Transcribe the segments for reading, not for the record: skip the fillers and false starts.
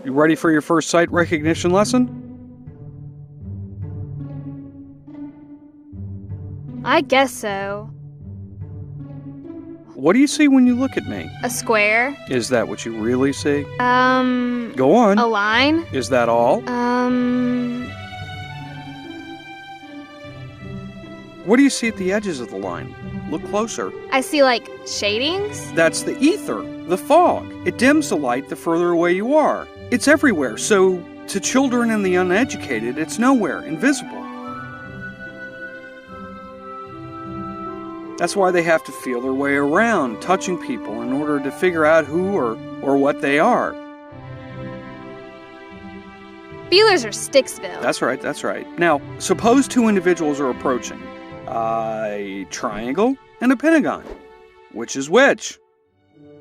You ready for your first sight recognition lesson? I guess so. What do you see when you look at me? A square. Is that what you really see? Go on. A line. Is that all? What do you see at the edges of the line? Look closer. I see, like, shadings? That's the ether, the fog. It dims the light the further away you are. It's everywhere, so to children and the uneducated, it's nowhere, invisible. That's why they have to feel their way around, touching people in order to figure out who or what they are. Feelers are Sticksville. That's right. Now, suppose two individuals are approaching. A triangle and a pentagon. Which is which?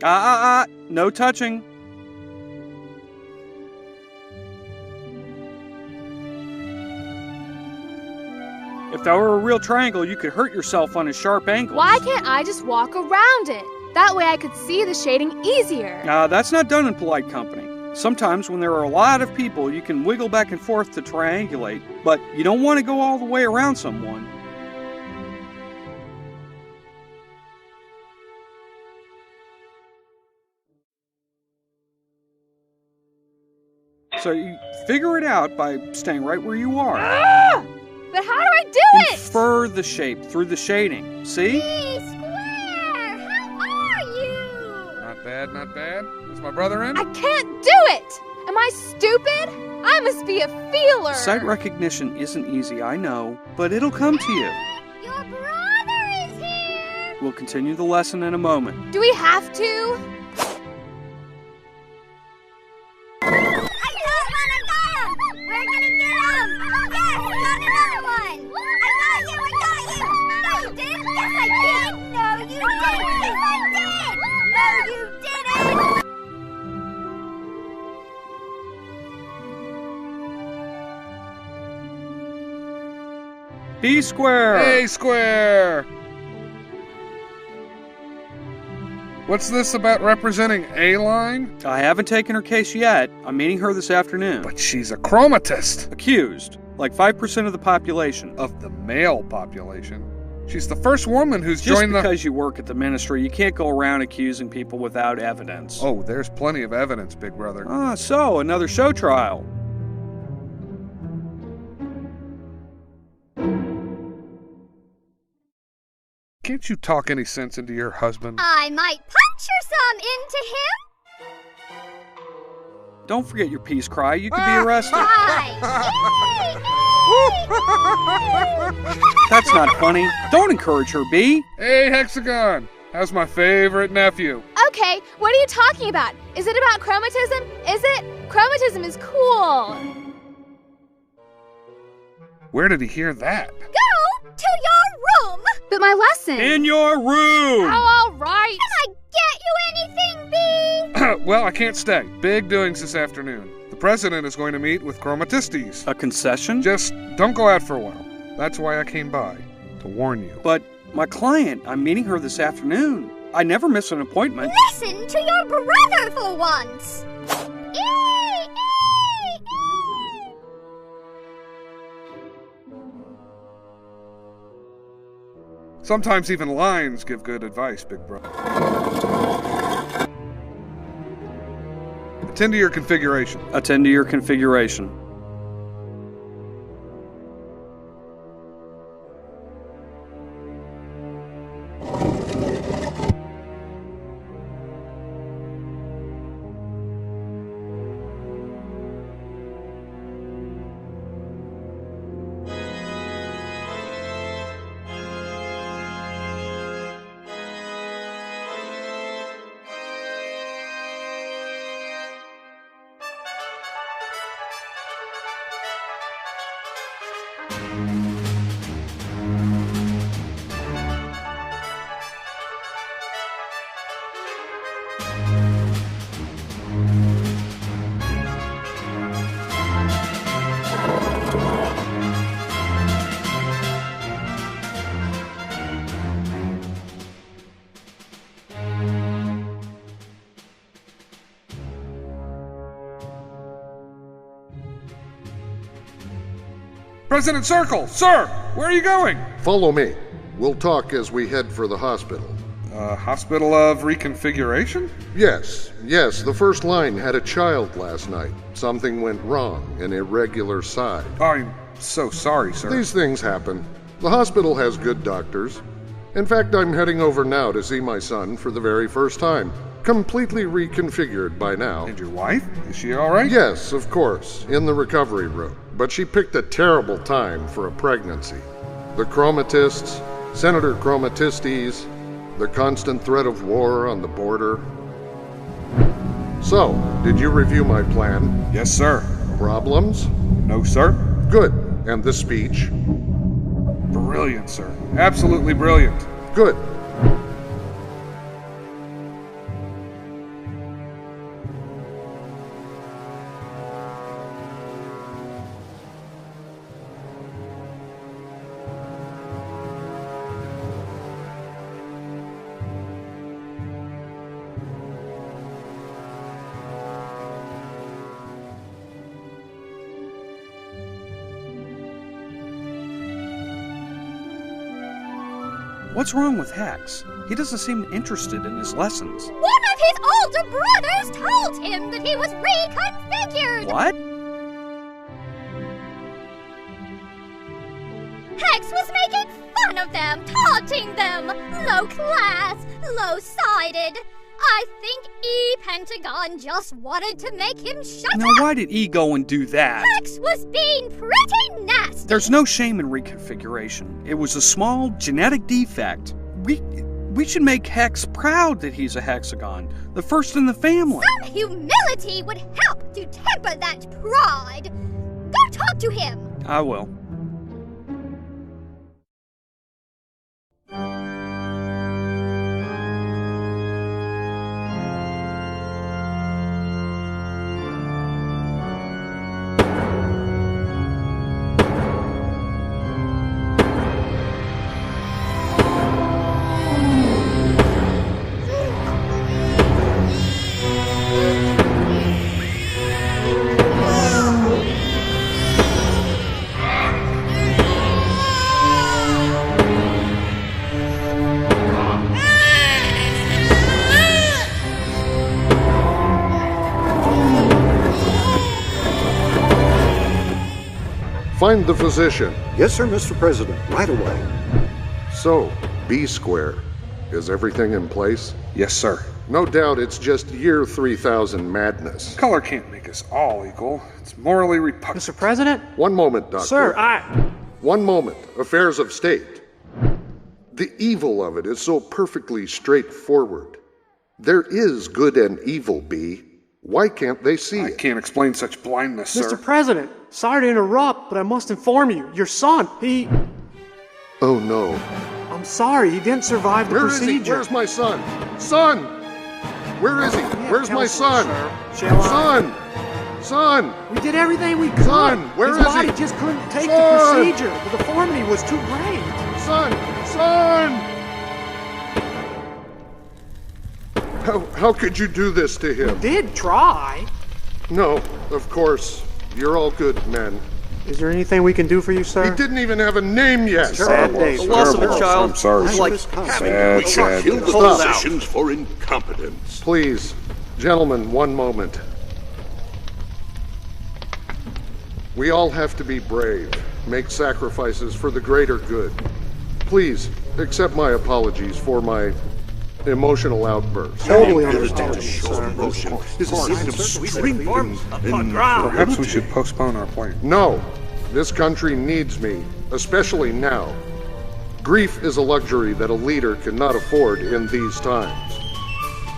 No touching. If that were a real triangle, you could hurt yourself on a sharp angle. Why can't I just walk around it? That way I could see the shading easier. That's not done in polite company. Sometimes when there are a lot of people, you can wiggle back and forth to triangulate, but you don't want to go all the way around someone. So you figure it out by staying right where you are. But how do I do it? Infer the shape through the shading. See? Hey, Square! How are you? Not bad. Is my brother in? I can't do it! Am I stupid? I must be a feeler. Sight recognition isn't easy, I know, but it'll come to you. Your brother is here! We'll continue the lesson in a moment. Do we have to? We're gonna get him! Yes, we got another one! I got you! No, you didn't! Yes, I did! No, you didn't! Yes, I did! No, you didn't! B square! Hey, Square! What's this about representing a line? I haven't taken her case yet. I'm meeting her this afternoon. But she's a chromatist. Accused. Like 5% of the population. Of the male population. She's the first woman who's Just joined because you work at the ministry, you can't go around accusing people without evidence. Oh, there's plenty of evidence, big brother. So another show trial. Can't you talk any sense into your husband? I might puncture some into him! Don't forget your peace cry. You could be arrested. That's not funny. Don't encourage her, B. Hey, Hexagon! How's my favorite nephew? Okay, what are you talking about? Is it about chromatism? Is it? Chromatism is cool. Where did he hear that? Go to your room! But my lesson. In your room! Oh, all right. Can I get you anything, B? Well, I can't stay. Big doings this afternoon. The president is going to meet with chromatistes. A concession? Just don't go out for a while. That's why I came by, to warn you. But my client, I'm meeting her this afternoon. I never miss an appointment. Listen to your brother for once! Sometimes even lines give good advice, big brother. Attend to your configuration. Attend to your configuration. President Circle! Sir! Where are you going? Follow me. We'll talk as we head for the hospital. Hospital of Reconfiguration? Yes, the first line had a child last night. Something went wrong, an irregular side. I'm so sorry, sir. These things happen. The hospital has good doctors. In fact, I'm heading over now to see my son for the very first time. Completely reconfigured by now. And your wife? Is she alright? Yes, of course, in the recovery room. But she picked a terrible time for a pregnancy. The chromatists, Senator Chromatistes, the constant threat of war on the border. So, did you review my plan? Yes, sir. Problems? No, sir. Good. And the speech? Brilliant, sir. Absolutely brilliant. Good. What's wrong with Hex? He doesn't seem interested in his lessons. One of his older brothers told him that he was reconfigured! What? Hex was making fun of them, taunting them! Low class, low-sided. I think E-Pentagon just wanted to make him shut Now, up! why did E go and do that? Hex was being pretty nasty! There's no shame in reconfiguration. It was a small genetic defect. We should make Hex proud that he's a hexagon, the first in the family. Some humility would help to temper that pride! Go talk to him! I will. Find the physician. Yes, sir, Mr. President. Right away. So, B square. Is everything in place? Yes, sir. No doubt it's just year 3000 madness. Color can't make us all equal. It's morally repugnant. Mr. President? One moment, Doctor. Sir, One moment. Affairs of state. The evil of it is so perfectly straightforward. There is good and evil, B. Why can't they see I it? can't explain such blindness, sir. Mr. President, sorry to interrupt, but I must inform you. Your son, Oh no. I'm sorry, he didn't survive the Where is procedure. he? Where's my son? Son! Where is he? Where's my son? Shall I? Son! Son! We did everything we could. Son, where His is body he? just couldn't take Son! the procedure. The deformity was too great. Son! Son! How could you do this to him? Did try. No, of course. You're all good men. Is there anything we can do for you, He sir? didn't even have a name yet. Sad day. The loss of a child I'm sorry, is sir. like having Sad, sad. killed the Stop. physicians for incompetence. Please, gentlemen, one moment. We all have to be brave, make sacrifices for the greater good. Please, accept my apologies for my emotional outburst. Totally Ability to understand, show sir. emotion is a sign of strength and Perhaps we should postpone our plan. No, this country needs me, especially now. Grief is a luxury that a leader cannot afford in these times.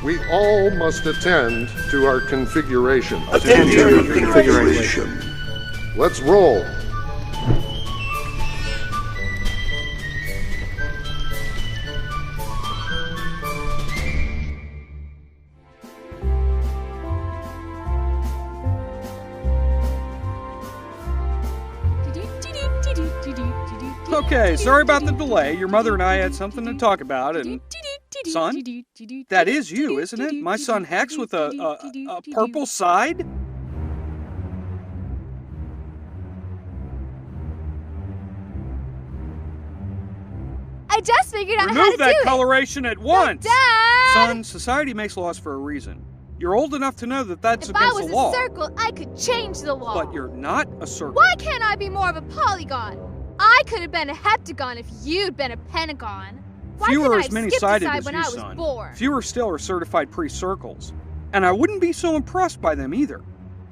We all must attend to our configuration. Attend to your configuration. Let's roll. Okay, sorry about the delay. Your mother and I had something to talk about, and... Son? That is you, isn't it? My son Hex with a purple side? just figured out how to Remove do that it. coloration at once! Dad! Son, society makes laws for a reason. You're old enough to know that that's If I against was the law. a circle, I could change the law. But you're not a circle. Why can't I be more of a polygon? I could have been a heptagon if you'd been a pentagon. Why Fewer couldn't are as I many skip sided decide as when you, I was son. born? Fewer still are certified pre-circles. And I wouldn't be so impressed by them either.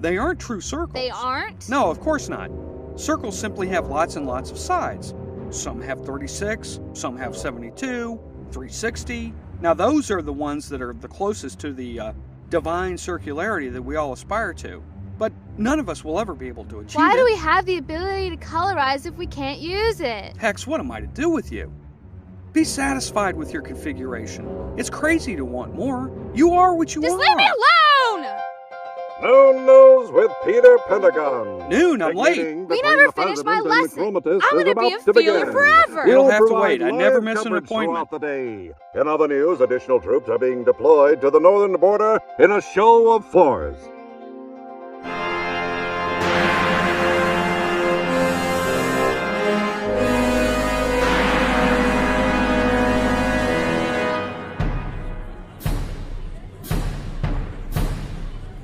They aren't true circles. They aren't? No, of course not. Circles simply have lots and lots of sides. Some have 36, some have 72, 360. Now those are the ones that are the closest to the divine circularity that we all aspire to. But none of us will ever be able to achieve Why it. do we have the ability to colorize if we can't use it? Hex, what am I to do with you? Be satisfied with your configuration. It's crazy to want more. You are what you are. Just leave me alone! Noon News with Peter Pentagon. Noon, I'm late. We never finished my lesson. I'm gonna be a failure forever. You'll have to wait. I never miss an appointment. The day. In other news, additional troops are being deployed to the northern border in a show of force.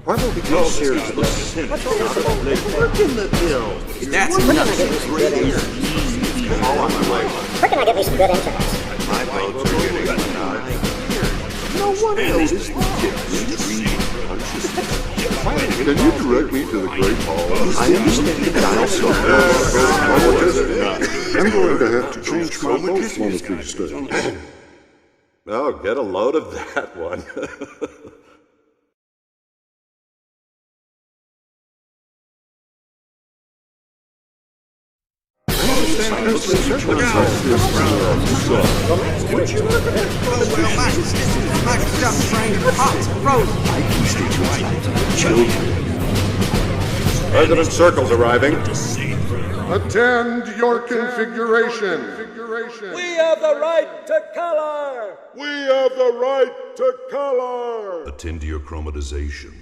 Why don't we take seriously? Work in the bill. That's nothing. Where can I get me some good internet? My votes are getting denied. No one knows. Can you direct me to the Great Hall? I understand that I also I'm going to have to change my vote one of these days. Oh, get a load of that one. President Circle's arriving. Attend your configuration. We have the right to color! We have the right to color. Attend to your chromatization.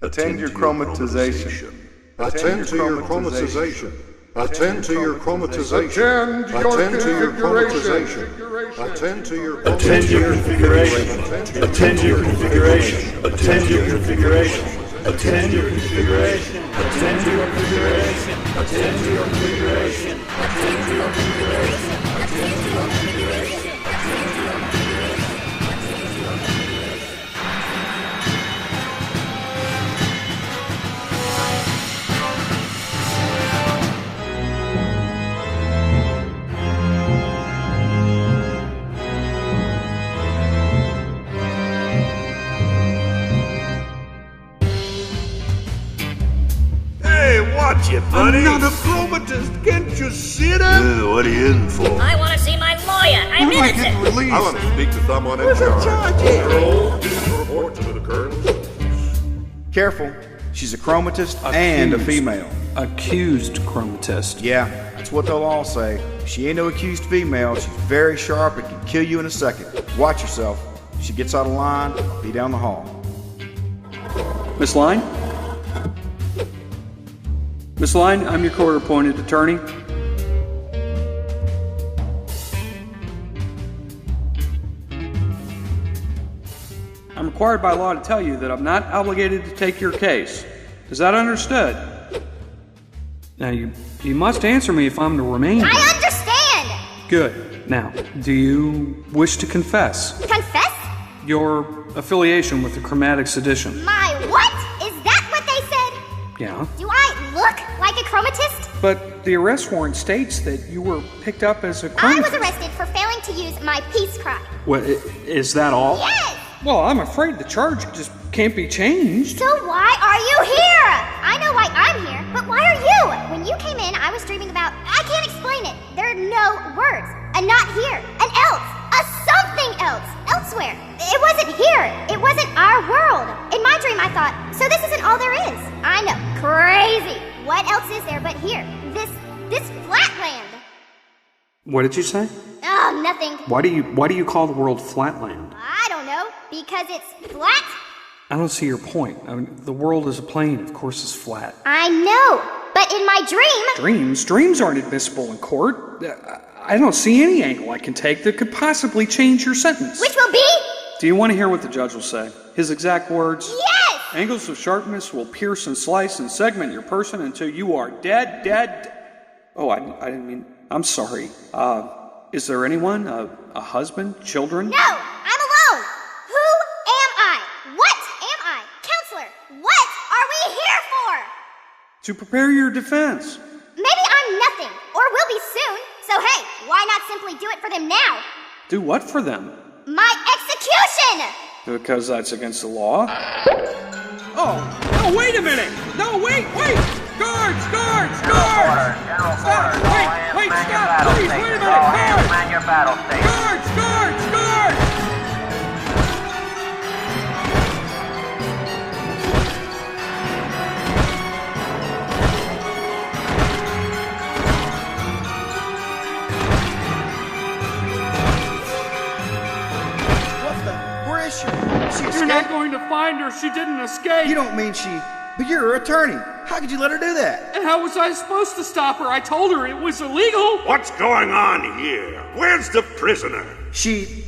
Attend your chromatization. Attend to your chromatization. Attend to your chromatization. Attend to your configuration. Attend to your configuration. Attend to your configuration. Attend to your configuration. Attend to your configuration. Attend to your configuration. Attend to your configuration. Attend to your configuration. Attend to your configuration. Watch it, buddy. I'm not a chromatist. Can't you see that? What are you in for? I want to see my lawyer. I'm innocent. I want to speak to someone in charge. Report to the Colonel. Careful. She's a chromatist and a female. Accused chromatist. Yeah, that's what they'll all say. She ain't no accused female. She's very sharp and can kill you in a second. Watch yourself. If she gets out of line, be down the hall. Miss Line? Miss Line, I'm your court-appointed attorney. I'm required by law to tell you that I'm not obligated to take your case. Is that understood? Now, you must answer me if I'm to remain. I understand! Good. Now, do you wish to confess Confess? your affiliation with the Chromatic Sedition? My what? Is that what they said? Yeah. Do I look like a chromatist? But the arrest warrant states that you were picked up as a I chromatist. was arrested for failing to use my peace cry. What, is that all? Yes! Well, I'm afraid the charge just can't be changed. So why are you here? I know why I'm here, but why are you? When you came in, I was dreaming about... I can't explain it. There are no words. A not here. An else. A something else. Elsewhere. It wasn't here. It wasn't our world. In my dream, I thought, so this isn't all there is. I know. Crazy. What else is there but here? This Flatland. What did you say? Oh, nothing. Why do you call the world Flatland? I don't know. Because it's flat? I don't see your point. I mean, the world is a plane. Of course it's flat. I know. But in my dream... Dreams aren't admissible in court. I don't see any angle I can take that could possibly change your sentence. Which will be? Do you want to hear what the judge will say? His exact words? Yes! Angles of sharpness will pierce and slice and segment your person until you are dead. Oh, I didn't mean... I'm sorry. Is there anyone? A husband? Children? No! I'm alone! Who am I? What am I? Counselor, what are we here for? To prepare your defense. Maybe I'm nothing, or will be soon. So hey, why not simply do it for them now? Do what for them? My execution! Because that's against the law? Oh, no, wait a minute! No, wait! Guards! Stop! Wait, stop! Please, wait a minute! Guards! Where is she? She escaped? You're not going to find her. She didn't escape. You don't mean she... But you're her attorney. How could you let her do that? And how was I supposed to stop her? I told her it was illegal. What's going on here? Where's the prisoner? She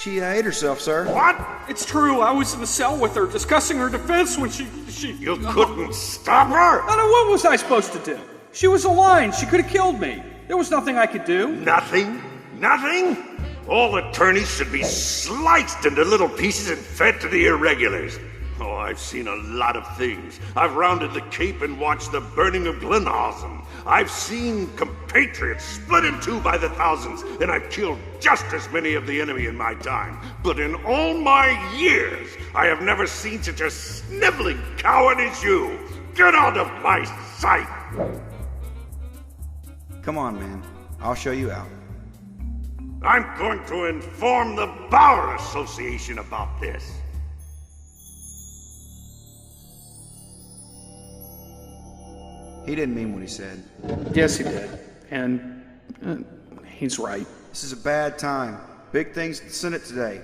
ate herself, sir. What? It's true. I was in the cell with her discussing her defense when she... You couldn't stop her? I don't know, what was I supposed to do? She was a lion. She could have killed me. There was nothing I could do. Nothing? All attorneys should be sliced into little pieces and fed to the irregulars. Oh, I've seen a lot of things. I've rounded the Cape and watched the burning of Glenhausen. I've seen compatriots split in two by the thousands, and I've killed just as many of the enemy in my time. But in all my years, I have never seen such a sniveling coward as you. Get out of my sight! Come on, man. I'll show you out. I'm going to inform the Bar Association about this. He didn't mean what he said. Yes, he did. And he's right. This is a bad time. Big things at the Senate today.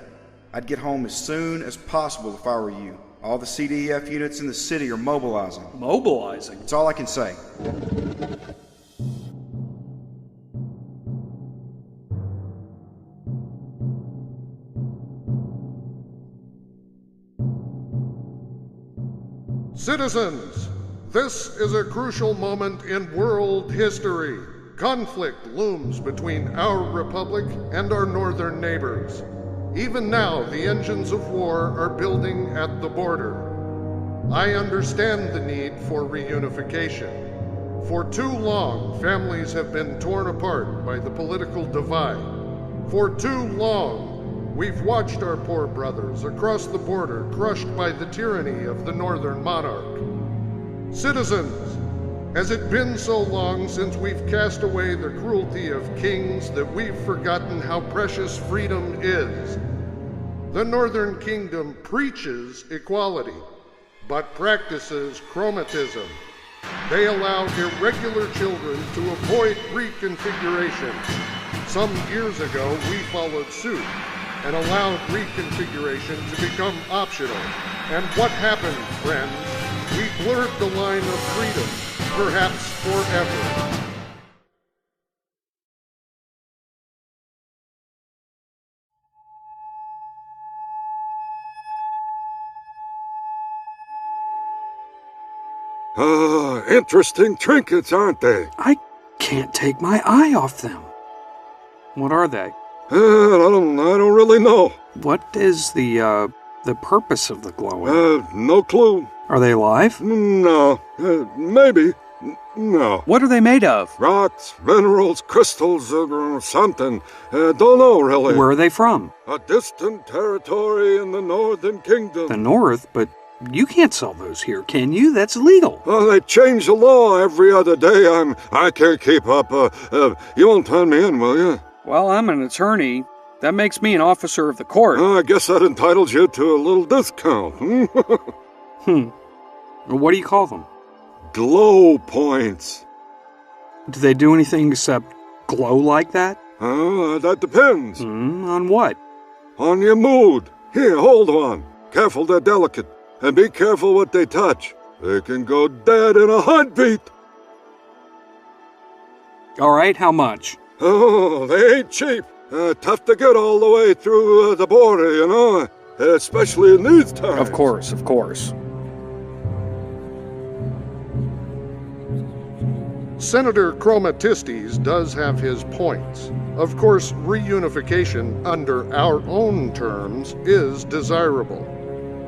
I'd get home as soon as possible if I were you. All the CDF units in the city are mobilizing. Mobilizing? That's all I can say. Citizens, this is a crucial moment in world history. Conflict looms between our republic and our northern neighbors. Even now, the engines of war are building at the border. I understand the need for reunification. For too long, families have been torn apart by the political divide. For too long, we've watched our poor brothers across the border crushed by the tyranny of the northern monarch. Citizens, has it been so long since we've cast away the cruelty of kings that we've forgotten how precious freedom is? The Northern Kingdom preaches equality, but practices chromatism. They allow irregular children to avoid reconfiguration. Some years ago, we followed suit and allowed reconfiguration to become optional. And what happened, friends? We blurred the line of freedom, perhaps forever. Interesting trinkets, aren't they? I can't take my eye off them. What are they? I don't really know. What is the purpose of the glowing? No clue. Are they alive? No. Maybe. No. What are they made of? Rocks, minerals, crystals, something. Don't know, really. Where are they from? A distant territory in the Northern Kingdom. The North? But you can't sell those here, can you? That's illegal. Well, they change the law every other day. I can't keep up. You won't turn me in, will you? Well, I'm an attorney. That makes me an officer of the court. I guess that entitles you to a little discount. What do you call them? Glow points. Do they do anything except glow like that? That depends. On what? On your mood. Here, hold one. Careful, they're delicate. And be careful what they touch. They can go dead in a heartbeat. All right, how much? Oh, they ain't cheap. Tough to get all the way through the border, you know, especially in these times. Of course, of course. Senator Chromatistes does have his points. Of course, reunification under our own terms is desirable.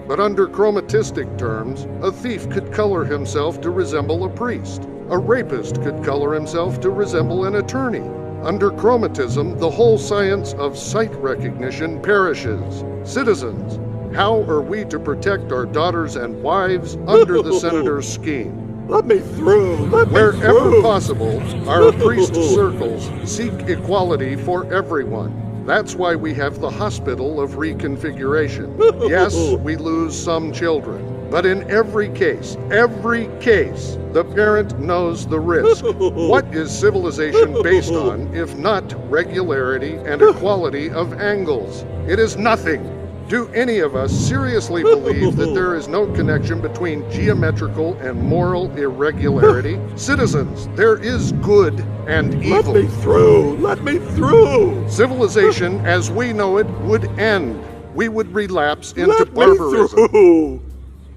But under chromatistic terms, a thief could color himself to resemble a priest. A rapist could color himself to resemble an attorney. Under chromatism, the whole science of sight recognition perishes. Citizens, how are we to protect our daughters and wives under the senator's scheme? Let me through. Wherever possible, our priest circles seek equality for everyone. That's why we have the hospital of reconfiguration. Yes, we lose some children, but in every case, the parent knows the risk. What is civilization based on if not regularity and equality of angles? It is nothing. Do any of us seriously believe that there is no connection between geometrical and moral irregularity? Citizens, there is good and evil. Let me through! Let me through! Civilization, as we know it, would end. We would relapse into barbarism. Let me through!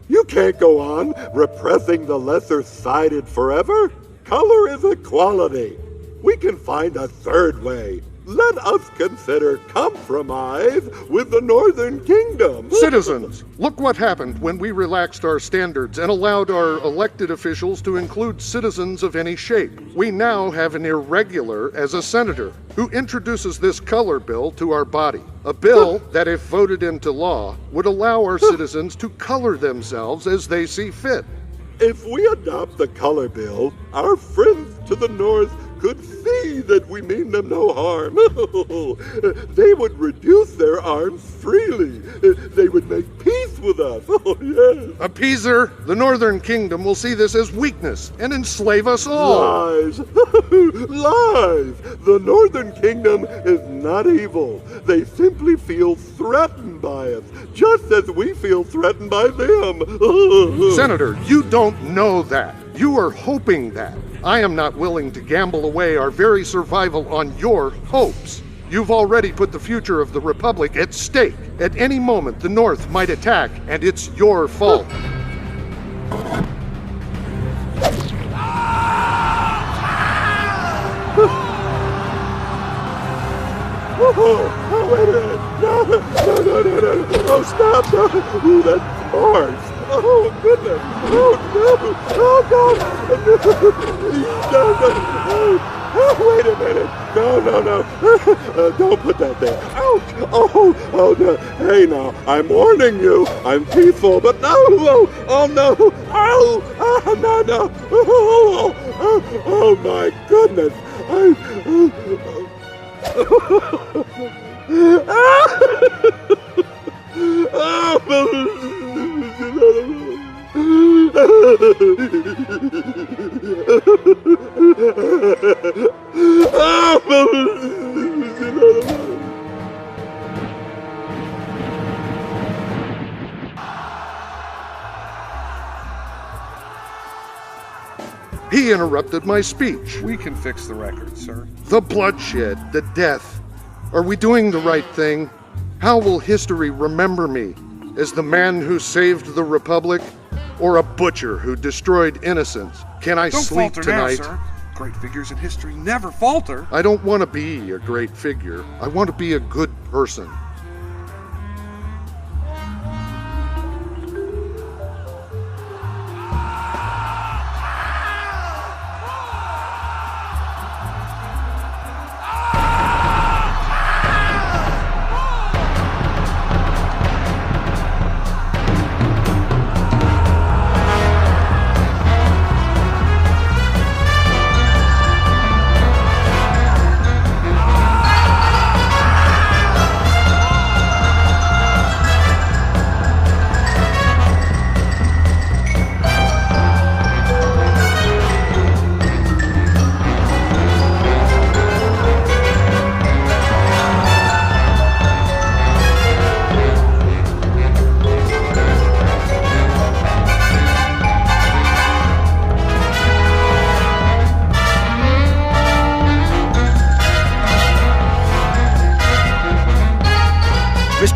You can't go on repressing the lesser-sided forever. Color is equality. We can find a third way. Let us consider compromise with the Northern Kingdom. Citizens, look what happened when we relaxed our standards and allowed our elected officials to include citizens of any shape. We now have an irregular as a senator who introduces this color bill to our body. A bill that, if voted into law, would allow our citizens to color themselves as they see fit. If we adopt the color bill, our friends to the north could see that we mean them no harm. They would reduce their arms freely. They would make peace with us. Oh, yes. Appeaser, the Northern Kingdom will see this as weakness and enslave us all. Lies. Lies. The Northern Kingdom is not evil. They simply feel threatened by us, just as we feel threatened by them. Senator, you don't know that. You are hoping that. I am not willing to gamble away our very survival on your hopes. You've already put the future of the Republic at stake. At any moment, the North might attack, and it's your fault. Oh, wait a minute. No. Oh, stop. No. Ooh, that's harsh. Oh, goodness. Oh, no. Oh, God. No. Oh, wait a minute. No. Don't put that there. Ouch. Oh, no. Hey, now, I'm warning you. I'm peaceful, but no. Oh, no. Oh, no. Oh, my goodness. He interrupted my speech. We can fix the record, sir. The bloodshed, the death. Are we doing the right thing? How will history remember me? As the man who saved the Republic, or a butcher who destroyed innocents? Can I sleep falter tonight? now, sir. Great figures in history never falter. I don't want to be a great figure. I want to be a good person.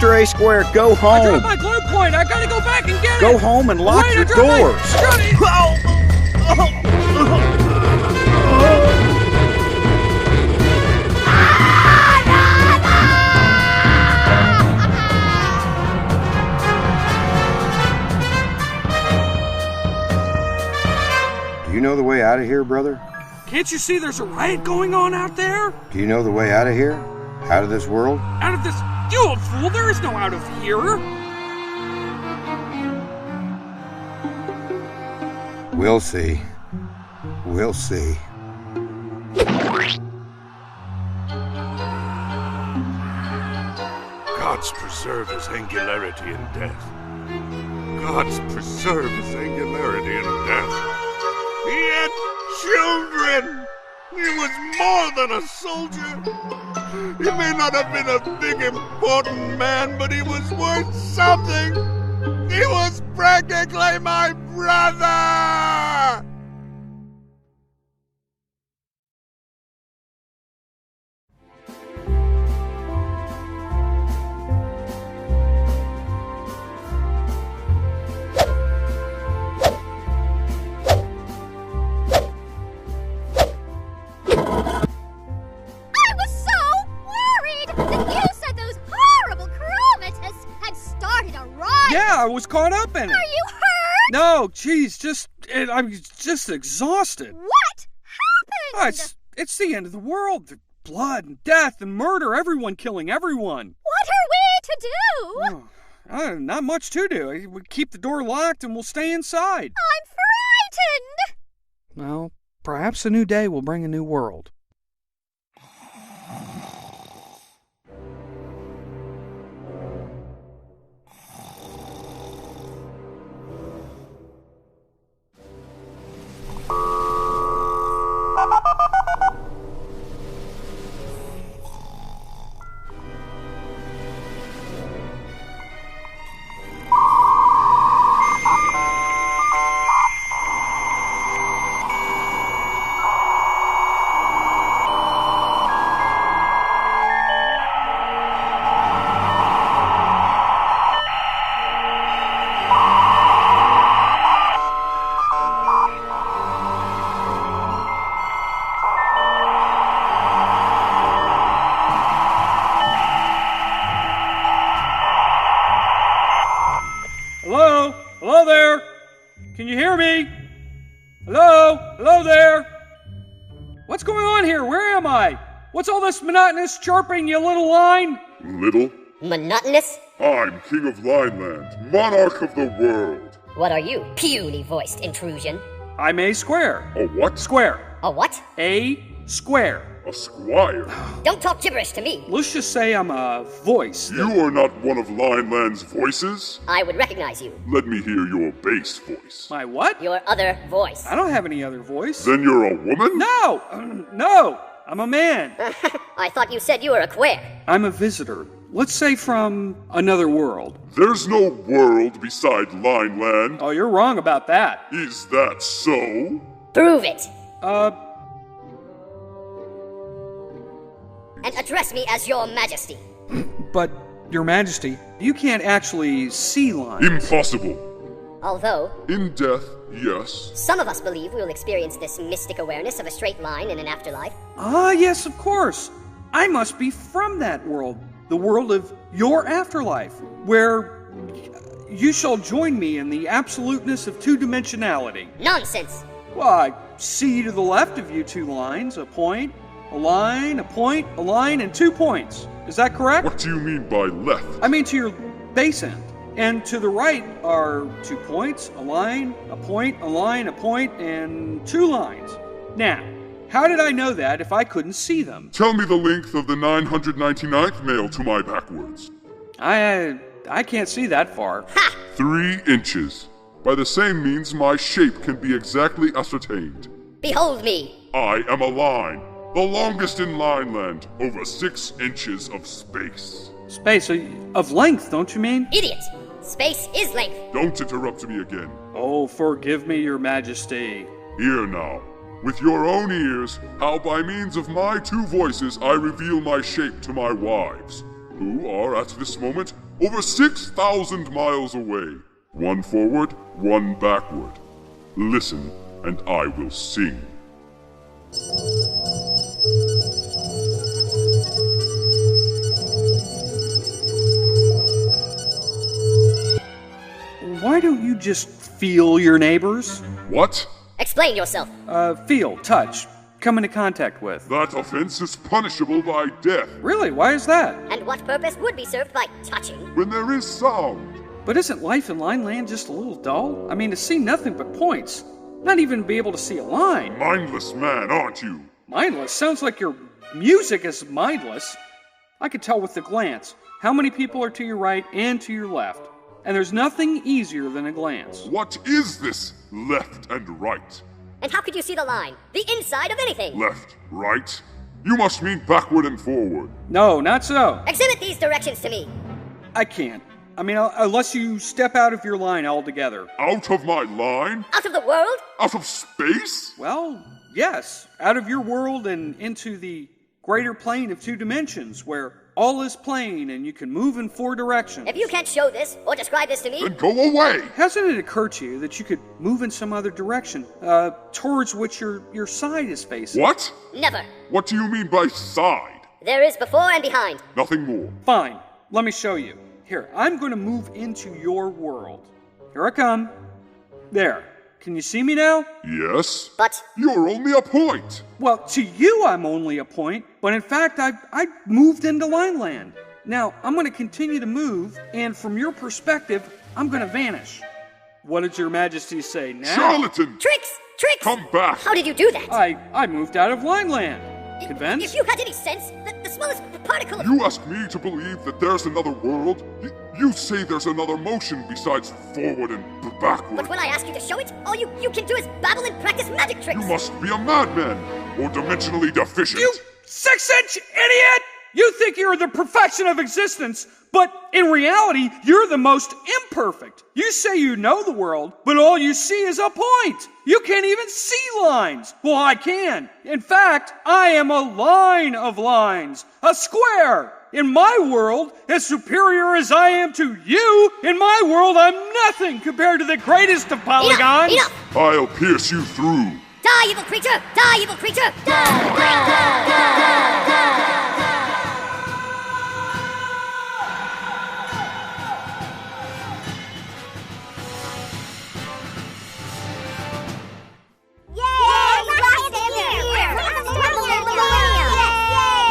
Mr. A Square, go I home. dropped my glue point. I gotta go back and get it. Go home and lock Wait, your I dropped my- doors. Do you know the way out of here, brother? Can't you see there's a riot going on out there? Do you know the way out of here? Out of this world? Out of this... You old fool, there is no out of here. We'll see. We'll see. Gods preserve his angularity in death. Gods preserve his angularity in death. He had children! He was more than a soldier! He may not have been a big, important man, but he was worth something! He was practically my brother! Yeah, I was caught up in it. Are you hurt? No, geez, I'm just exhausted. What happened? Oh, it's the end of the world. The blood and death and murder, everyone killing everyone. What are we to do? Oh, not much to do. We keep the door locked and we'll stay inside. I'm frightened. Well, perhaps a new day will bring a new world. Hello? Hello there? Can you hear me? Hello? Hello there? What's going on here? Where am I? What's all this monotonous chirping, you little line? Little? Monotonous? I'm King of Lineland, monarch of the world. What are you, puny-voiced intrusion? I'm A Square. A what? Square. A what? A Square. A squire. Don't talk gibberish to me. Let's just say I'm a voice. You are not one of Lineland's voices. I would recognize you. Let me hear your bass voice. My what? Your other voice. I don't have any other voice. Then you're a woman? No! No! I'm a man. I thought you said you were a queer. I'm a visitor. Let's say from another world. There's no world beside Lineland. Oh, you're wrong about that. Is that so? Prove it. And address me as your majesty. But, your majesty, you can't actually see lines. Impossible. Although, In death, yes. some of us believe we will experience this mystic awareness of a straight line in an afterlife. Ah, yes, of course. I must be from that world. The world of your afterlife, where you shall join me in the absoluteness of two-dimensionality. Nonsense! Well, I see to the left of you 2 lines, a point, a line, a point, a line, and 2 points. Is that correct? What do you mean by left? I mean to your base end. And to the right are 2 points, a line, a point, a line, a point, and 2 lines. Now, how did I know that if I couldn't see them? Tell me the length of the 999th mail to my backwards. I can't see that far. Ha! 3 inches. By the same means, my shape can be exactly ascertained. Behold me! I am a line, the longest in Lineland, over 6 inches of space. Space of length, don't you mean? Idiot! Space is length. Don't interrupt me again. Oh, forgive me, your majesty. Hear now, with your own ears, how by means of my 2 voices I reveal my shape to my wives, who are at this moment over 6,000 miles away. One forward, one backward. Listen, and I will sing. Why don't you just feel your neighbors? What? Explain yourself. Feel, touch, come into contact with. That offense is punishable by death. Really? Why is that? And what purpose would be served by touching? When there is sound. But isn't life in Lineland just a little dull? I mean, to see nothing but points. Not even be able to see a line. Mindless man, aren't you? Mindless? Sounds like your music is mindless. I could tell with the glance how many people are to your right and to your left. And there's nothing easier than a glance. What is this left and right? And how could you see the line? The inside of anything? Left, right? You must mean backward and forward. No, not so. Exhibit these directions to me. I can't. I mean, unless you step out of your line altogether. Out of my line? Out of the world? Out of space? Well, yes. Out of your world and into the greater plane of 2 dimensions, where all is plain and you can move in 4 directions. If you can't show this or describe this to me, then go away. Hasn't it occurred to you that you could move in some other direction, towards which your side is facing? What? Never. What do you mean by side? There is before and behind. Nothing more. Fine. Let me show you. Here, I'm going to move into your world. Here I come. There. Can you see me now? Yes. But you're only a point. Well, to you I'm only a point, but in fact I moved into Lineland. Now, I'm going to continue to move, and from your perspective, I'm going to vanish. What did your majesty say now? Charlatan! Tricks! Tricks! Come back! How did you do that? I moved out of Lineland. Convinced? If you had any sense, the smallest particle of... You ask me to believe that there's another world? You say there's another motion besides forward and backward. But when I ask you to show it, all you can do is babble and practice magic tricks. You must be a madman, or dimensionally deficient. You 6-inch idiot! You think you're the perfection of existence, but in reality, you're the most imperfect. You say you know the world, but all you see is a point. You can't even see lines. Well, I can. In fact, I am a line of lines, a square. In my world, as superior as I am to you, in my world, I'm nothing compared to the greatest of polygons. Enough! I'll pierce you through. Die, evil creature! Die, evil creature! Die!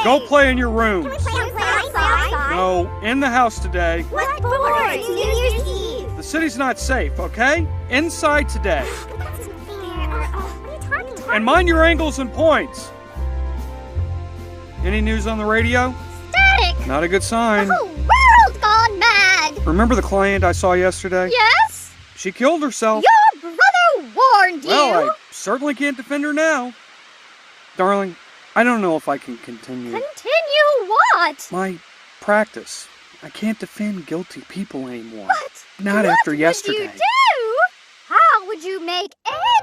Go play in your room. Can we play outside? No, in the house today. What for? It's New Year's Eve. The city's not safe, okay? Inside today. But that's unfair. What are you talking about? And mind your angles and points. Any news on the radio? Static! Not a good sign. The whole world's gone mad! Remember the client I saw yesterday? Yes? She killed herself. Your brother warned you! Well, I certainly can't defend her now. Darling, I don't know if I can continue. Continue what? My practice. I can't defend guilty people anymore. What? Not after yesterday. What would you do? How would you make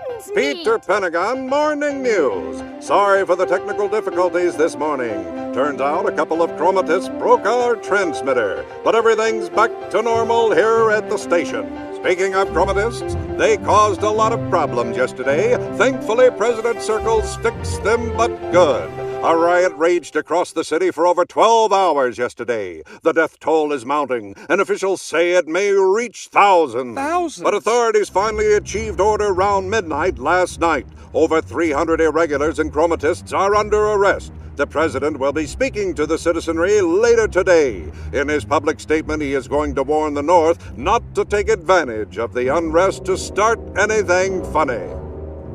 ends meet? Peter Pentagon Morning News. Sorry for the technical difficulties this morning. Turns out a couple of chromatists broke our transmitter, but everything's back to normal here at the station. Speaking of chromatists, they caused a lot of problems yesterday. Thankfully, President Circles fixed them, but good. A riot raged across the city for over 12 hours yesterday. The death toll is mounting, and officials say it may reach thousands. Thousands? But authorities finally achieved order around midnight last night. Over 300 irregulars and chromatists are under arrest. The president will be speaking to the citizenry later today. In his public statement, he is going to warn the North not to take advantage of the unrest to start anything funny.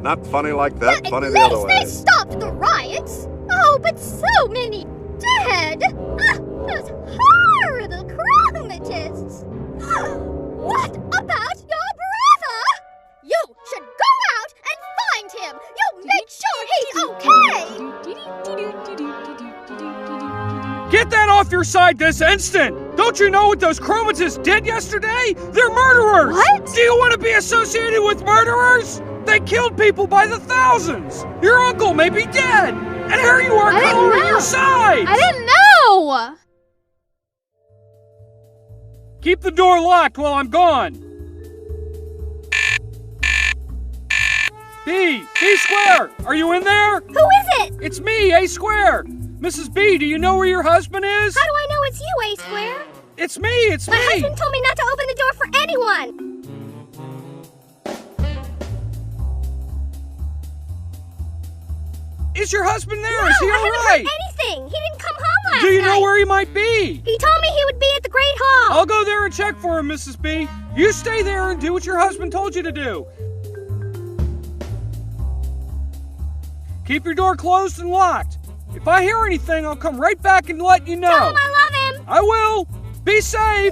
Not funny like that, But funny at the other least way. they stopped the riots. Oh, but so many dead. Those horrible chromatists. What about your brother? You should go out and find him. You make sure he's okay. Get that off your side this instant! Don't you know what those chromatists did yesterday? They're murderers! What? Do you want to be associated with murderers? They killed people by the thousands! Your uncle may be dead! And here you are coloring your side! I didn't know! Keep the door locked while I'm gone. B Square, are you in there? Who is it? It's me, A Square. Mrs. B, do you know where your husband is? How do I know it's you, A Square? It's me. My husband told me not to open the door for anyone. Is your husband there? No, Is he all I haven't right? heard anything. He didn't come home last Do you know night. where he might be? He told me he would be at the Great Hall. I'll go there and check for him, Mrs. B. You stay there and do what your husband told you to do. Keep your door closed and locked. If I hear anything, I'll come right back and let you know. Tell him I love him. I will. Be safe.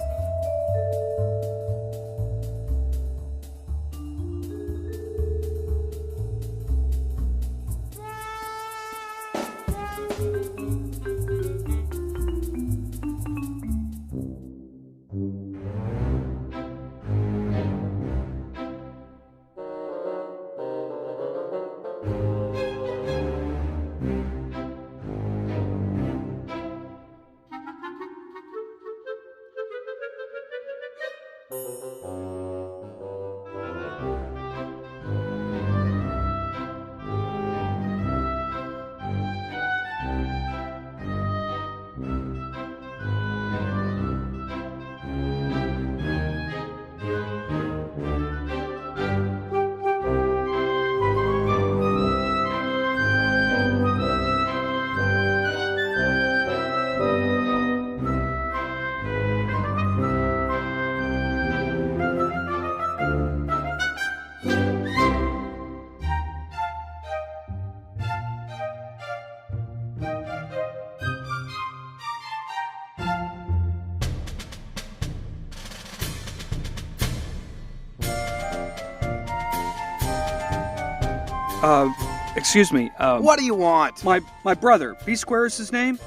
Excuse me. What do you want? My brother, B Square is his name.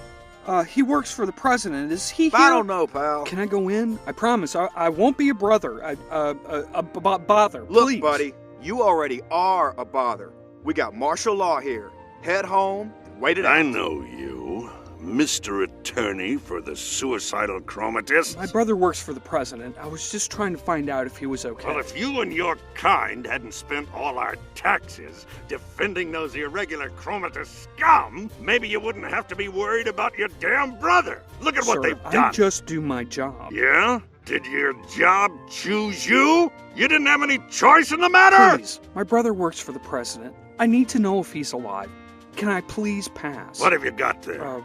He works for the president. Is he here? I don't know, pal. Can I go in? I promise. I won't be a brother. A bother. Look, please. buddy, you already are a bother. We got martial law here. Head home and wait it out. I know you, Mr. Attorney for the suicidal chromatist. My brother works for the president. I was just trying to find out if he was okay. Well, if you and your kind hadn't spent all our taxes defending those irregular chromatist scum, maybe you wouldn't have to be worried about your damn brother. Look at Sir, what they've done. I just do my job. Yeah? Did your job choose you? You didn't have any choice in the matter? Please, my brother works for the president. I need to know if he's alive. Can I please pass? What have you got there?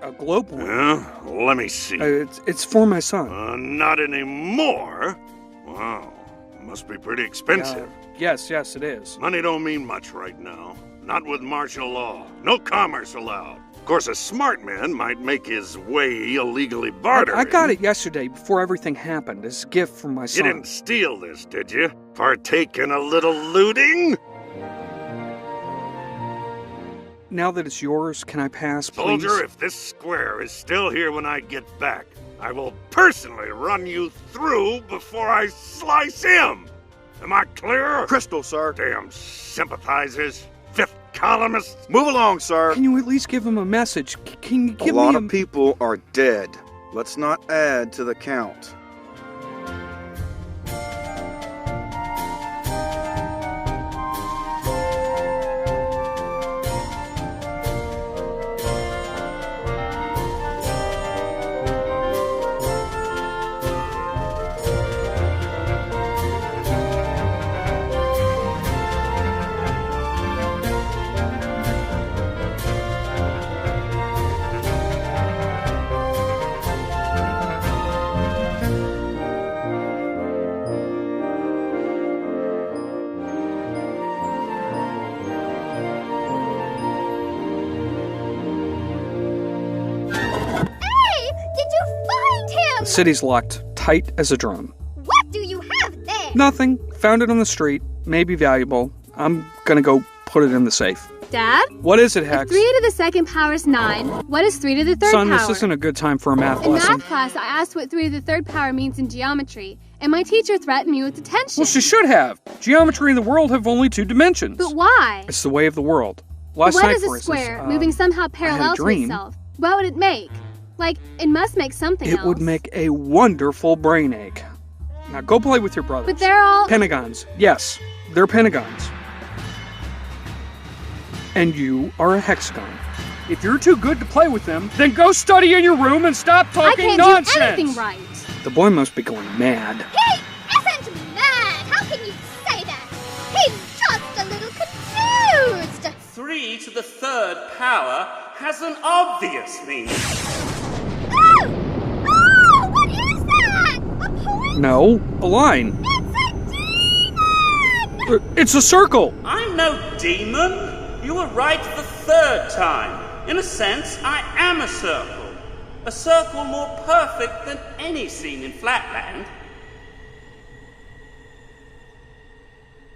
A globe one. Yeah? Let me see. It's for my son. Not anymore? Wow. Must be pretty expensive. Yes, it is. Money don't mean much right now. Not with martial law. No commerce allowed. Of course, a smart man might make his way illegally bartering. I got it yesterday before everything happened as a gift from my son. You didn't steal this, did you? Partake in a little looting? Now that it's yours, can I pass, please? Soldier, if this square is still here when I get back, I will personally run you through before I slice him. Am I clear? Crystal, sir. Damn sympathizers. Fifth columnists. Move along, sir. Can you at least give him a message? Can you give me a me lot of people are dead. Let's not add to the count. The city's locked, tight as a drum. What do you have there? Nothing. Found it on the street. Maybe valuable. I'm gonna go put it in the safe. Dad? What is it, Hex? If 3 to the second power is 9, what is 3 to the third Son, power? this isn't a good time for a math In lesson. math class, I asked what 3 to the third power means in geometry, and my teacher threatened me with detention. Well, she should have. Geometry and the world have only 2 dimensions. But why? It's the way of the world. Last what night, is for a square instance, moving somehow parallel to dream. itself? What would it make? Like, it must make something else. It would make a wonderful brain ache. Now go play with your brothers. But they're all... Pentagons. Yes, they're pentagons. And you are a hexagon. If you're too good to play with them, then go study in your room and stop talking nonsense. I can't do anything right. The boy must be going mad. He isn't mad! How can you say that? He's just a little confused! 3 to the 3rd power has an obvious meaning. Oh! Oh! What is that? A point? No, a line. It's a demon! It's a circle. I'm no demon. You were right the 3rd time. In a sense, I am a circle. A circle more perfect than any seen in Flatland.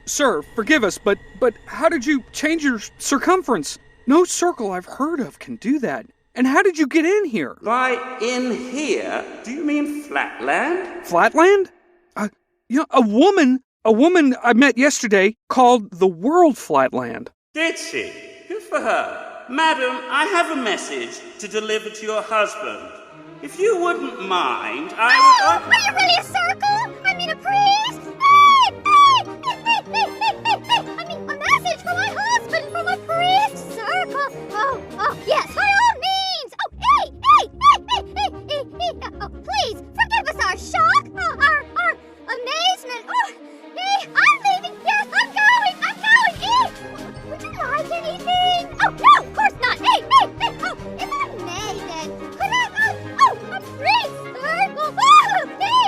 Sir, forgive us, but how did you change your circumference? No circle I've heard of can do that. And how did you get in here? By in here, do you mean Flatland? Flatland? A woman I met yesterday called the world Flatland. Did she? Good for her. Madam, I have a message to deliver to your husband. If you wouldn't mind, I would... Are you really a circle? I mean a priest? I mean a message for my husband from a priest circle. Oh, yes, by all means. Oh, hey. Oh, please, forgive us our shock, our amazement. Oh, hey, I'm leaving. Yes, I'm going. Would you like anything? Oh, no, of course not. Hey. Oh, if I may then, could I, a priest circle. Oh, hey.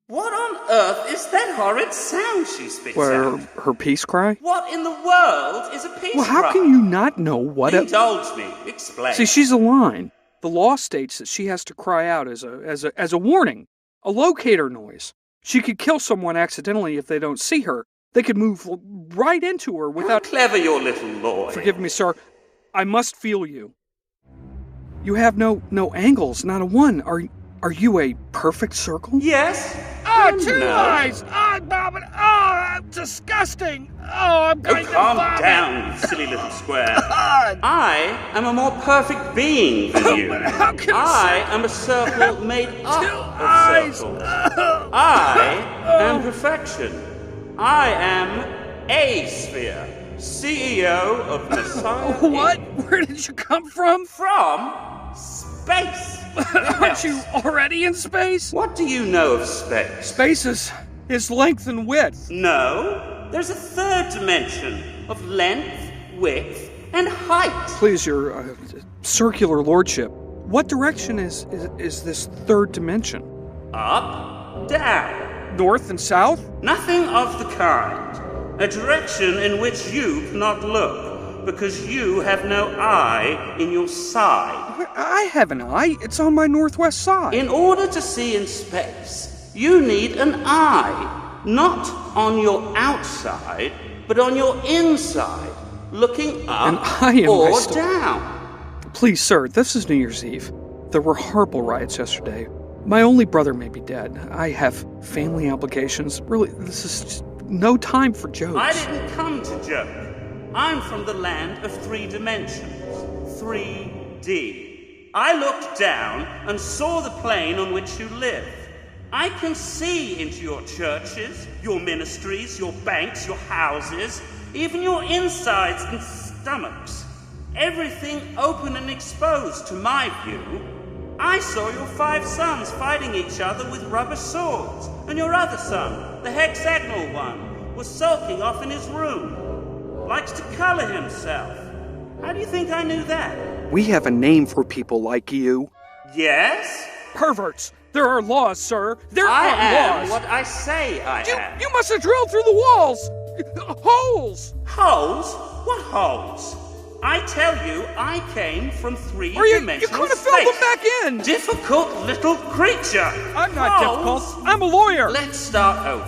What on earth is that horrid sound she spits out? Her peace cry? What in the world is a peace cry? Well, how can you not know what Indulge me. Explain. See, she's a line. The law states that she has to cry out as a warning, a locator noise. She could kill someone accidentally if they don't see her. They could move right into her without... How clever your little lawyer. Forgive me, sir. I must feel you. You have no angles, not a one. Are you a perfect circle? Yes. Two eyes! Disgusting! I'm going to calm vomit. down, you silly little square. I am a more perfect being than you. I am a circle made up of circles. I am perfection. I am a sphere. CEO of Messiah. What? Where did you come from? From space. Aren't you already in space? What do you know of space? Space is length and width. No, there's a 3rd dimension of length, width, and height. Please, your circular lordship, what direction is this 3rd dimension? Up, down. North and south? Nothing of the kind. A direction in which you cannot look, because you have no eye in your side. I have an eye. It's on my northwest side. In order to see in space, you need an eye. Not on your outside, but on your inside, looking up or down. Please, sir, this is New Year's Eve. There were horrible riots yesterday. My only brother may be dead. I have family obligations. Really, this is just no time for jokes. I didn't come to joke. I'm from the land of 3 dimensions. 3D. I looked down and saw the plane on which you live. I can see into your churches, your ministries, your banks, your houses, even your insides and stomachs. Everything open and exposed to my view. I saw your 5 sons fighting each other with rubber swords, and your other son, the hexagonal one, was sulking off in his room. Likes to color himself. How do you think I knew that? We have a name for people like you. Yes? Perverts. There are laws, sir. There I are am laws. what I say I am. You must have drilled through the walls. Holes. Holes? What holes? I tell you, I came from 3-dimensional You could have filled them back in. Difficult little creature. I'm not difficult. I'm a lawyer. Let's start over.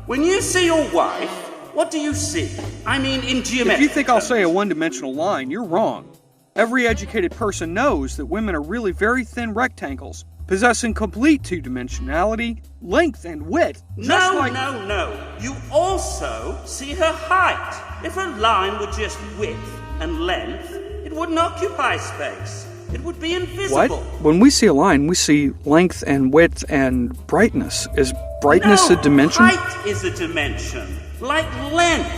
When you see your wife, what do you see? I mean, in geometry. If you think I'll say a one-dimensional line, you're wrong. Every educated person knows that women are really very thin rectangles, possessing complete 2-dimensionality, length, and width. No. You also see her height. If her line were just width and length, It wouldn't occupy space. It would be invisible. What? When we see a line, we see length and width and brightness. Is brightness a dimension? Height is a dimension, like length,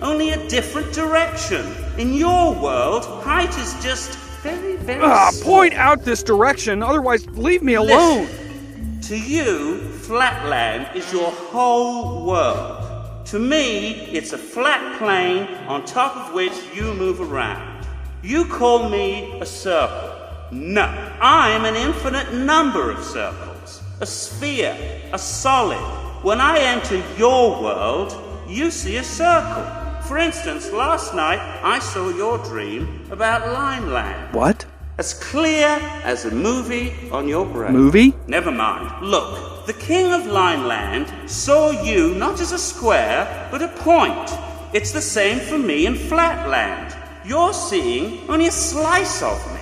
only a different direction. In your world, height is just very, very small. Point out this direction, otherwise leave me alone. Listen, to you, Flatland is your whole world. To me, it's a flat plane on top of which you move around. You call me a circle. No, I'm an infinite number of circles. A sphere, a solid. When I enter your world, you see a circle. For instance, last night I saw your dream about Lineland. What? As clear as a movie on your brain. Movie? Never mind. Look, the king of Lineland saw you not as a square, but a point. It's the same for me in Flatland. You're seeing only a slice of me.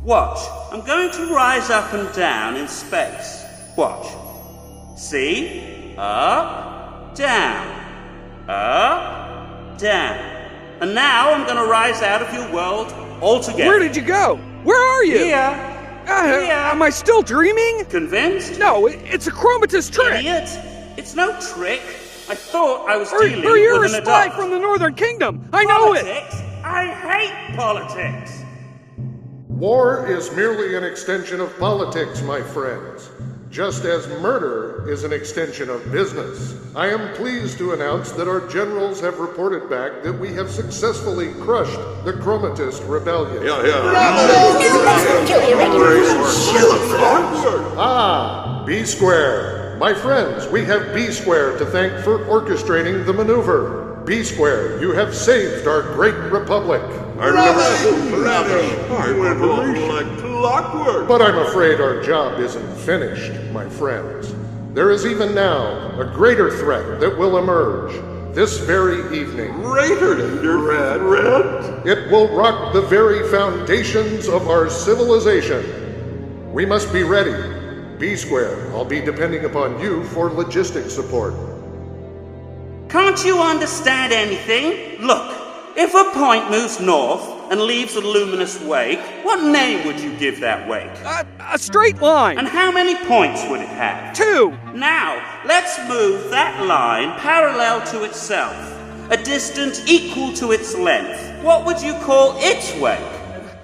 Watch. I'm going to rise up and down in space. Watch. See? Up, down. Up, down. And now I'm going to rise out of your world altogether. Where did you go? Where are you? Here. Am I still dreaming? Convinced? No, it's a chromatist trick. Idiot. It's no trick. I thought I was Or dealing you're with a an spy adult. from the Northern Kingdom. I know it. Politics? I hate politics. War is merely an extension of politics, my friends. Just as murder is an extension of business. I am pleased to announce that our generals have reported back that we have successfully crushed the Chromatist Rebellion. Ah, B Square. My friends, we have B Square to thank for orchestrating the maneuver. B Square, you have saved our great republic. I've never seen I went like clockwork. But I'm afraid our job isn't finished, my friends. There is even now a greater threat that will emerge this very evening. Greater than your red. It will rock the very foundations of our civilization. We must be ready. B Square, I'll be depending upon you for logistics support. Can't you understand anything? Look, if a point moves north and leaves a luminous wake, what name would you give that wake? A straight line. And how many points would it have? 2. Now, let's move that line parallel to itself, a distance equal to its length. What would you call its wake?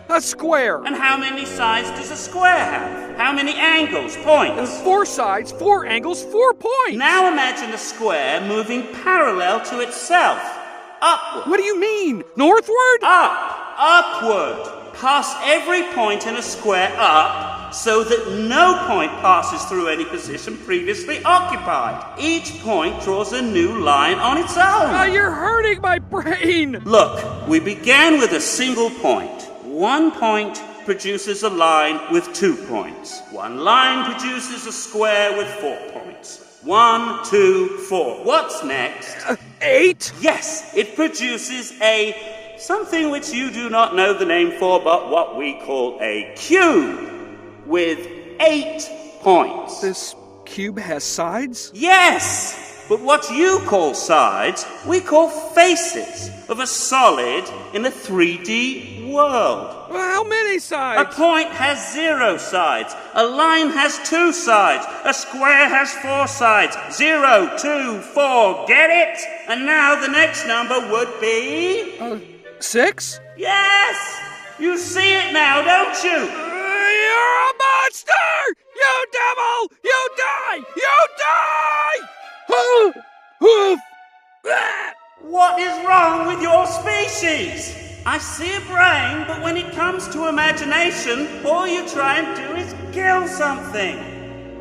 A square. And how many sides does a square have? How many angles, points? 4 sides, 4 angles, 4 points. Now imagine a square moving parallel to itself. Upward. What do you mean? Northward? Upward. Pass every point in a square up so that no point passes through any position previously occupied. Each point draws a new line on its own. You're hurting my brain. Look, we began with a single point. 1 point produces a line with 2 points. 1 line produces a square with 4 points. 1, 2, 4. What's next? 8? Yes, it produces something which you do not know the name for, but what we call a cube with 8 points. This cube has sides? Yes! But what you call sides, we call faces of a solid in a 3D world. Well, how many sides? A point has 0 sides. A line has 2 sides. A square has 4 sides. 0, 2, 4. Get it? And now the next number would be... 6? Yes! You see it now, don't you? You're a monster! You devil! You die! You die! What is wrong with your species? I see a brain, but when it comes to imagination, all you try and do is kill something.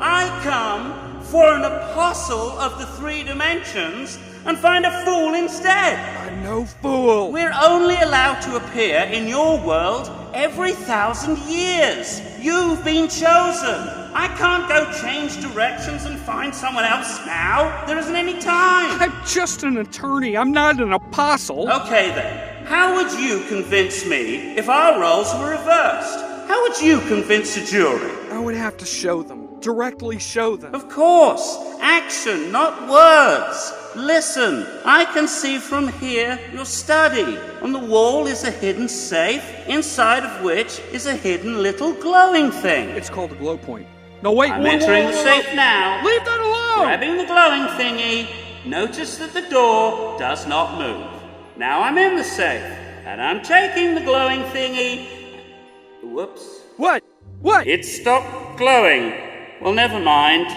I come for an apostle of the 3 dimensions and find a fool instead. I'm no fool. We're only allowed to appear in your world every 1,000 years. You've been chosen. I can't go change directions and find someone else now. There isn't any time. I'm just an attorney. I'm not an apostle. Okay then. How would you convince me if our roles were reversed? How would you convince a jury? I would have to show them. directly show them. Of course. Action, not words. Listen, I can see from here your study. On the wall is a hidden safe, inside of which is a hidden little glowing thing. It's called a glow point. No, wait. I'm entering the safe now. Leave that alone! Grabbing the glowing thingy. Notice that the door does not move. Now I'm in the safe, and I'm taking the glowing thingy. Whoops. What? What? It stopped glowing. Well, never mind.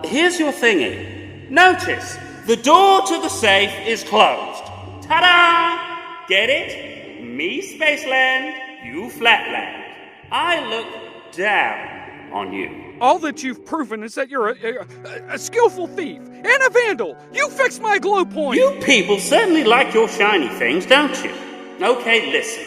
Here's your thingy. Notice, the door to the safe is closed. Ta-da! Get it? Me, Spaceland, you, Flatland. I look down on you. All that you've proven is that you're a skillful thief and a vandal. You fixed my glow point. You people certainly like your shiny things, don't you? Okay, listen.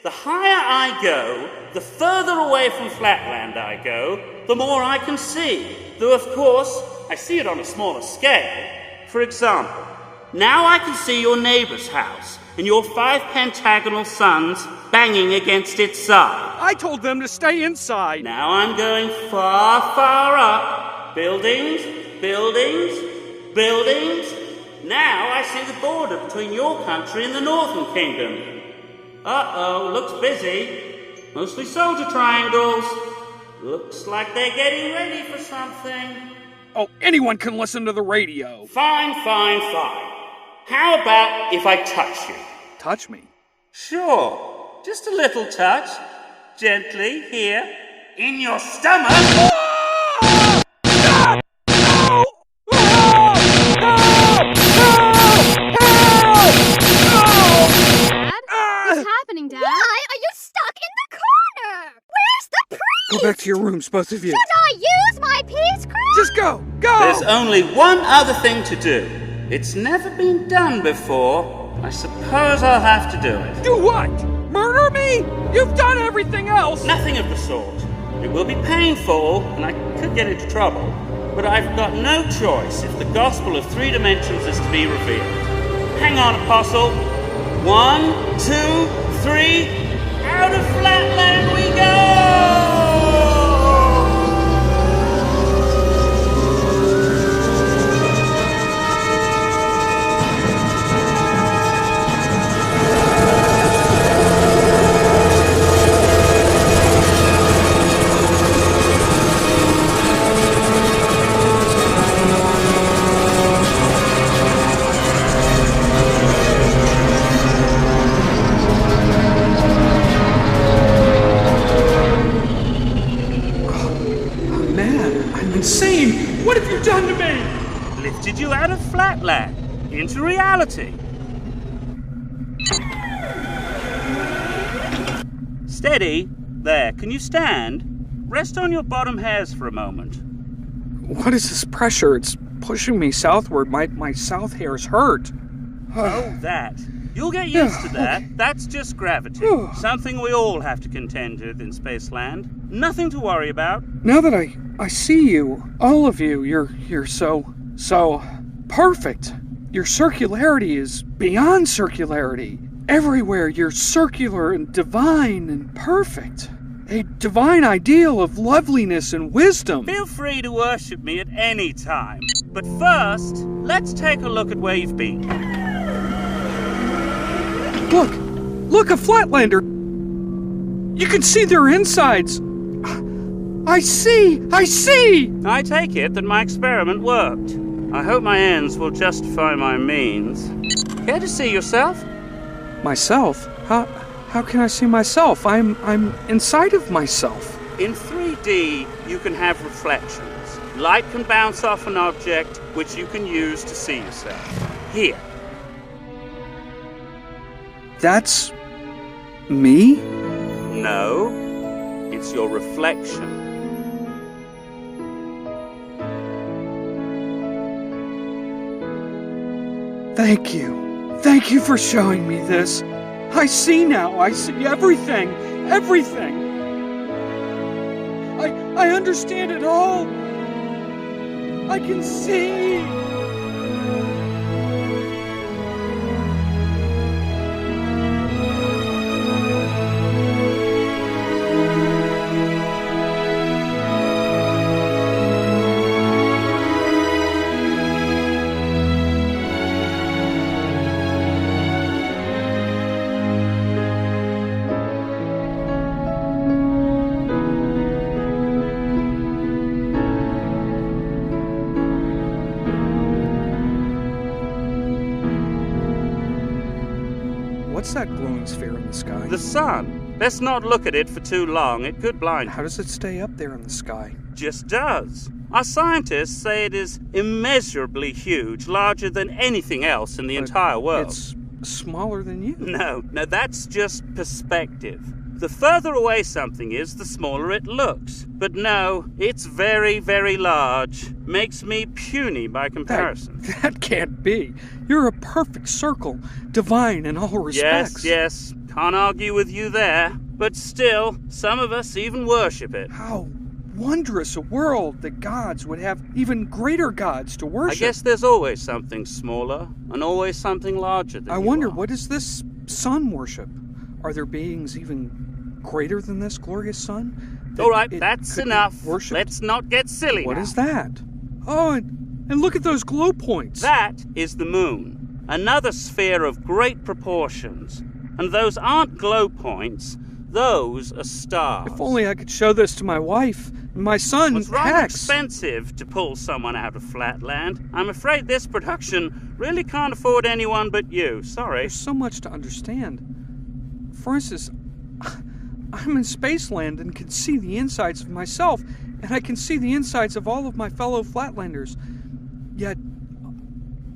The higher I go, the further away from Flatland I go, the more I can see. Though, of course, I see it on a smaller scale. For example, now I can see your neighbor's house and your 5 pentagonal suns banging against its side. I told them to stay inside. Now I'm going far, far up. Buildings, buildings, buildings. Now I see the border between your country and the Northern Kingdom. Uh-oh, looks busy. Mostly soldier triangles. Looks like they're getting ready for something. Oh, anyone can listen to the radio. Fine, fine, fine. How about if I touch you? Touch me? Sure. Just a little touch. Gently, here. In your stomach. What's happening, Dad? Why are you stuck in the corner? Where's the priest? Go back to your rooms, both of you. Should I use my peace cream? Just go! Go! There's only one other thing to do. It's never been done before. I suppose I'll have to do it. Do what? Murder me? You've done everything else! Nothing of the sort. It will be painful, and I could get into trouble. But I've got no choice if the gospel of 3 dimensions is to be revealed. Hang on, Apostle. 1, 2, 3. Out of Flatland we go! Insane! What have you done to me? Lifted you out of Flatland into reality. Steady. There. Can you stand? Rest on your bottom hairs for a moment. What is this pressure? It's pushing me southward. My south hairs hurt. Oh, that. You'll get used to that. Okay. That's just gravity. Something we all have to contend with in Spaceland. Nothing to worry about. Now that I see you, all of you, you're so perfect. Your circularity is beyond circularity. Everywhere you're circular and divine and perfect. A divine ideal of loveliness and wisdom. Feel free to worship me at any time. But first, let's take a look at where you've been. Look, a Flatlander. You can see their insides. I see! I take it that my experiment worked. I hope my ends will justify my means. Care to see yourself? Myself? How can I see myself? I'm inside of myself. In 3D, you can have reflections. Light can bounce off an object, which you can use to see yourself. Here. That's me? No, it's your reflection. Thank you. Thank you for showing me this. I see now. I see everything. Everything. I understand it all. I can see. What's that glowing sphere in the sky? The sun. Let's not look at it for too long. It could blind you. How does it stay up there in the sky? Just does. Our scientists say it is immeasurably huge, larger than anything else in the entire world. It's smaller than you. No, that's just perspective. The further away something is, the smaller it looks. But no, it's very, very large. Makes me puny by comparison. That can't be. You're a perfect circle, divine in all respects. Yes. Can't argue with you there. But still, some of us even worship it. How wondrous a world that gods would have even greater gods to worship. I guess there's always something smaller and always something larger than I wonder, what is this sun worship? Are there beings even greater than this glorious sun? All right, that's enough. Let's not get silly. What is that? Oh, and look at those glow points. That is the moon, another sphere of great proportions. And those aren't glow points, those are stars. If only I could show this to my wife and my son, It's rather Hex. expensive to pull someone out of Flatland. I'm afraid this production really can't afford anyone but you. Sorry. There's so much to understand. For instance, I'm in Spaceland and can see the insides of myself, and I can see the insides of all of my fellow Flatlanders. Yet,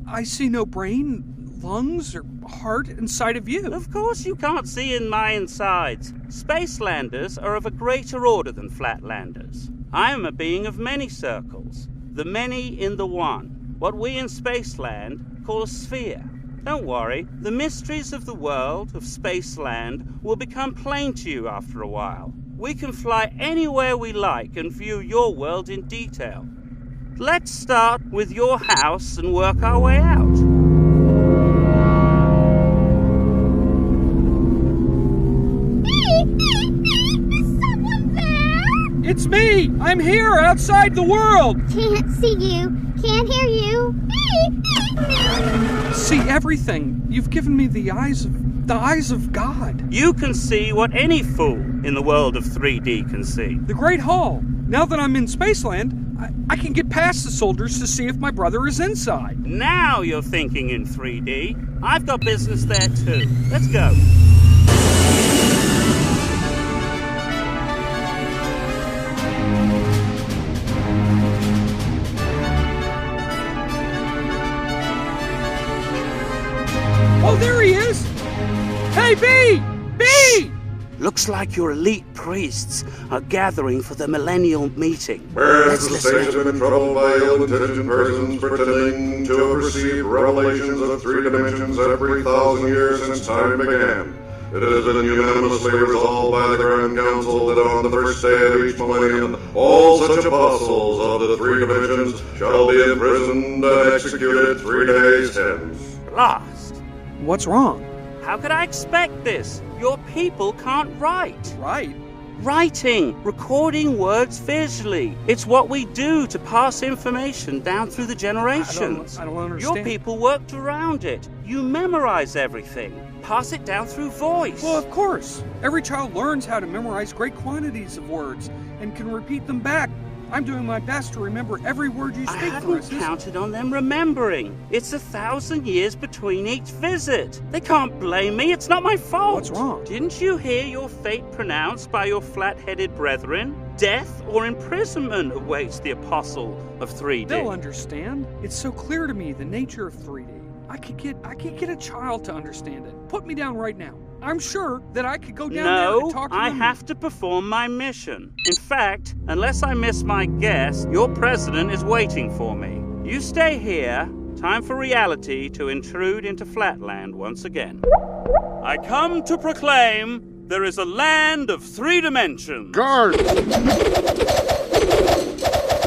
I see no brain, lungs, or heart inside of you. Of course you can't see in my insides. Spacelanders are of a greater order than Flatlanders. I am a being of many circles, the many in the one, what we in Spaceland call a sphere. Don't worry, the mysteries of the world, of Spaceland, will become plain to you after a while. We can fly anywhere we like and view your world in detail. Let's start with your house and work our way out. Is someone there? It's me! I'm here, outside the world! Can't see you. Can't hear you. See everything. You've given me the eyes of God. You can see what any fool in the world of 3D can see. The Great Hall. Now that I'm in Spaceland, I can get past the soldiers to see if my brother is inside. Now you're thinking in 3D. I've got business there too. Let's go. Oh, there he is! Hey, B! B! Looks like your elite priests are gathering for the millennial meeting. Whereas the state has been troubled by ill-intentioned persons pretending to have received revelations of 3 dimensions every 1,000 years since time began. It has been unanimously resolved by the Grand Council that on the first day of each millennium, all such apostles of the 3 dimensions shall be imprisoned and executed 3 days hence. Blast! What's wrong? How could I expect this? Your people can't write. Right. Writing, recording words visually. It's what we do to pass information down through the generations. I don't understand. Your people worked around it. You memorize everything. Pass it down through voice. Well, of course. Every child learns how to memorize great quantities of words and can repeat them back. I'm doing my best to remember every word you speak. I hadn't counted on them remembering. It's 1,000 years between each visit. They can't blame me. It's not my fault. What's wrong? Didn't you hear your fate pronounced by your flat-headed brethren? Death or imprisonment awaits the apostle of 3D. They'll understand. It's so clear to me the nature of 3D. I could get a child to understand it. Put me down right now. I'm sure that I could go down there and talk to them. I have to perform my mission. In fact, unless I miss my guess, your president is waiting for me. You stay here. Time for reality to intrude into Flatland once again. I come to proclaim there is a land of 3 dimensions. Guard!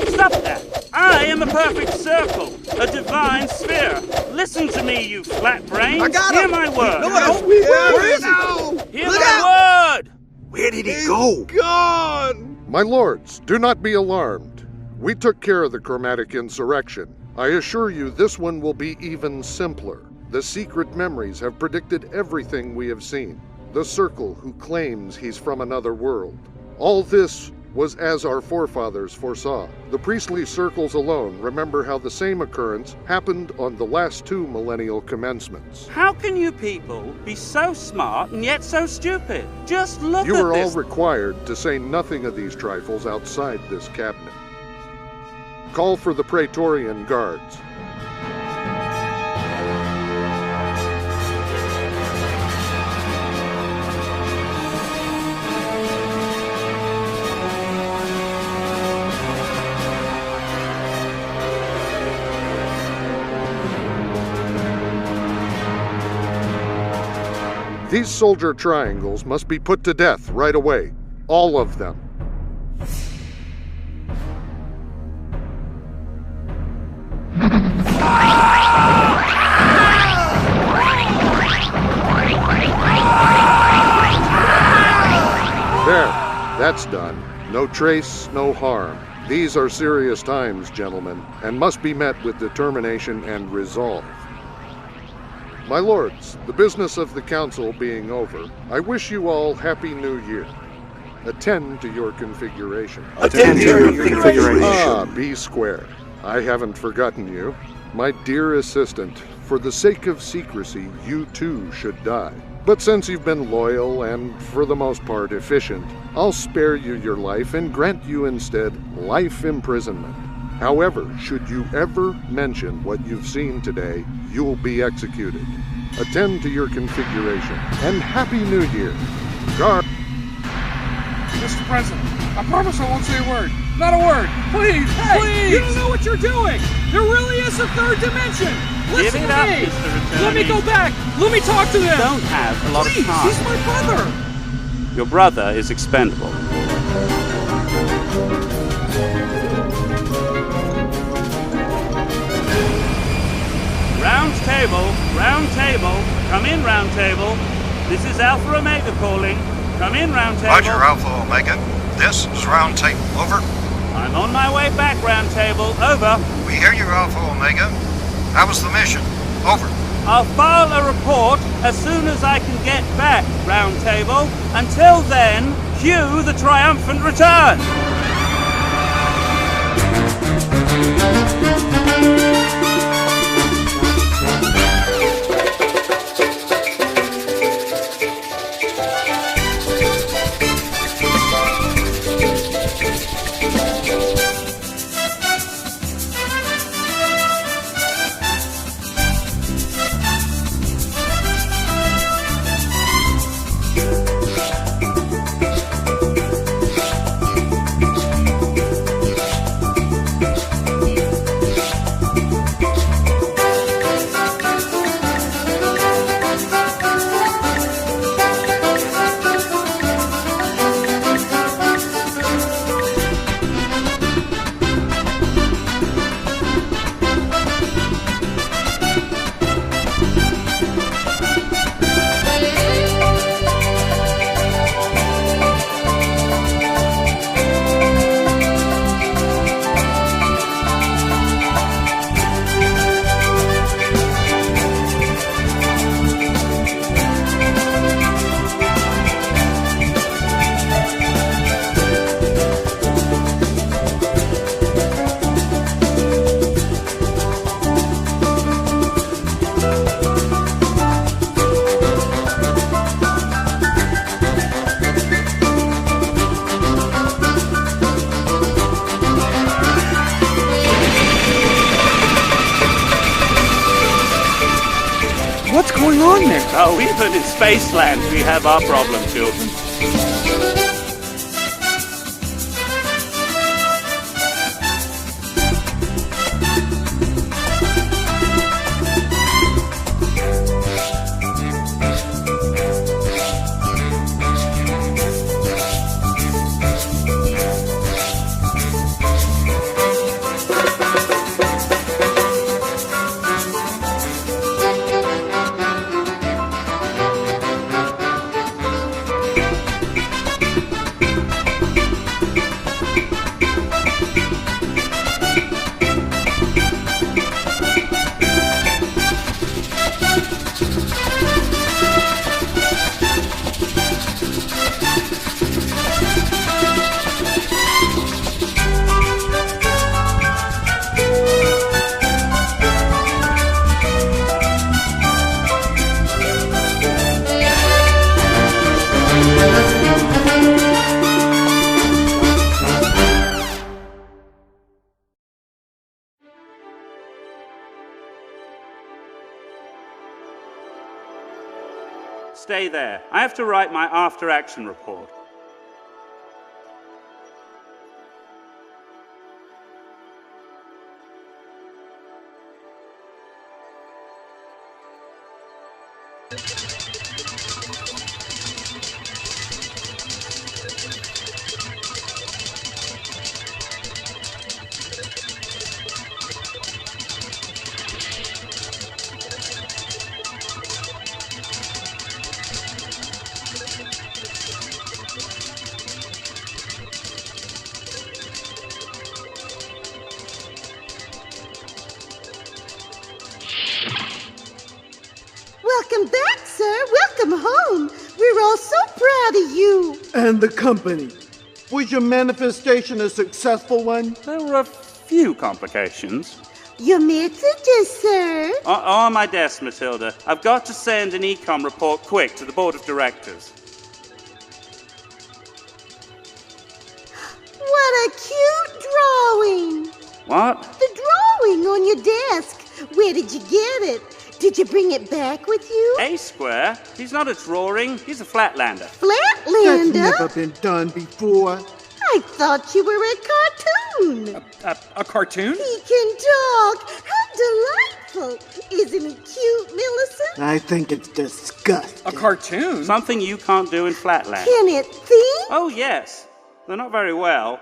Stop that! I am a perfect circle, a divine sphere. Listen to me, you flat brains. I got Hear him. my word. No, I don't. Where is he? Hear Look my out. word. Where did he go? Gone. My lords, do not be alarmed. We took care of the chromatic insurrection. I assure you this one will be even simpler. The secret memories have predicted everything we have seen. The circle who claims he's from another world. All this was as our forefathers foresaw. The priestly circles alone remember how the same occurrence happened on the last 2 millennial commencements. How can you people be so smart and yet so stupid? Just look You at are this. all required to say nothing of these trifles outside this cabinet. Call for the Praetorian Guards. These soldier triangles must be put to death right away. All of them. There, that's done. No trace, no harm. These are serious times, gentlemen, and must be met with determination and resolve. My lords, the business of the council being over, I wish you all Happy New Year. Attend to your configuration. Attend to your configuration. Ah, B square. I haven't forgotten you. My dear assistant, for the sake of secrecy, you too should die. But since you've been loyal and, for the most part, efficient, I'll spare you your life and grant you instead life imprisonment. However, should you ever mention what you've seen today, you'll be executed. Attend to your configuration, and Happy New Year. Guard. Mr. President, I promise I won't say a word. Not a word. Please, Hey, please. you don't know what you're doing. There really is a third dimension. Listen Give it to up, me. Mr. Attorney. Let me go back. Let me talk to them. Don't have a lot Please, of time. he's my brother. Your brother is expendable. Round table. Come in, round table. This is Alpha Omega calling. Come in, round table. Roger, Alpha Omega. This is Round Table. Over. I'm on my way back, round table. Over. We hear you, Alpha Omega. How was the mission? Over. I'll file a report as soon as I can get back, round table. Until then, cue the triumphant return. What's going on there? Oh, even in Spaceland, we have our problem, children. stay there. I have to write my after-action report. Welcome back, sir. Welcome home. We're all so proud of you. And the company. Was your manifestation a successful one? There were a few complications. Your messages, sir. On my desk, Matilda. I've got to send an ecom report quick to the board of directors. What a cute drawing. What? The drawing on your desk. Where did you get it? Did you bring it back with you? A-Square? He's not a drawing. He's a Flatlander. Flatlander? That's never been done before. I thought you were a cartoon. A cartoon? He can talk. How delightful. Isn't he cute, Millicent? I think it's disgusting. A cartoon? Something you can't do in Flatland. Can it think? Oh, yes. They're not very well.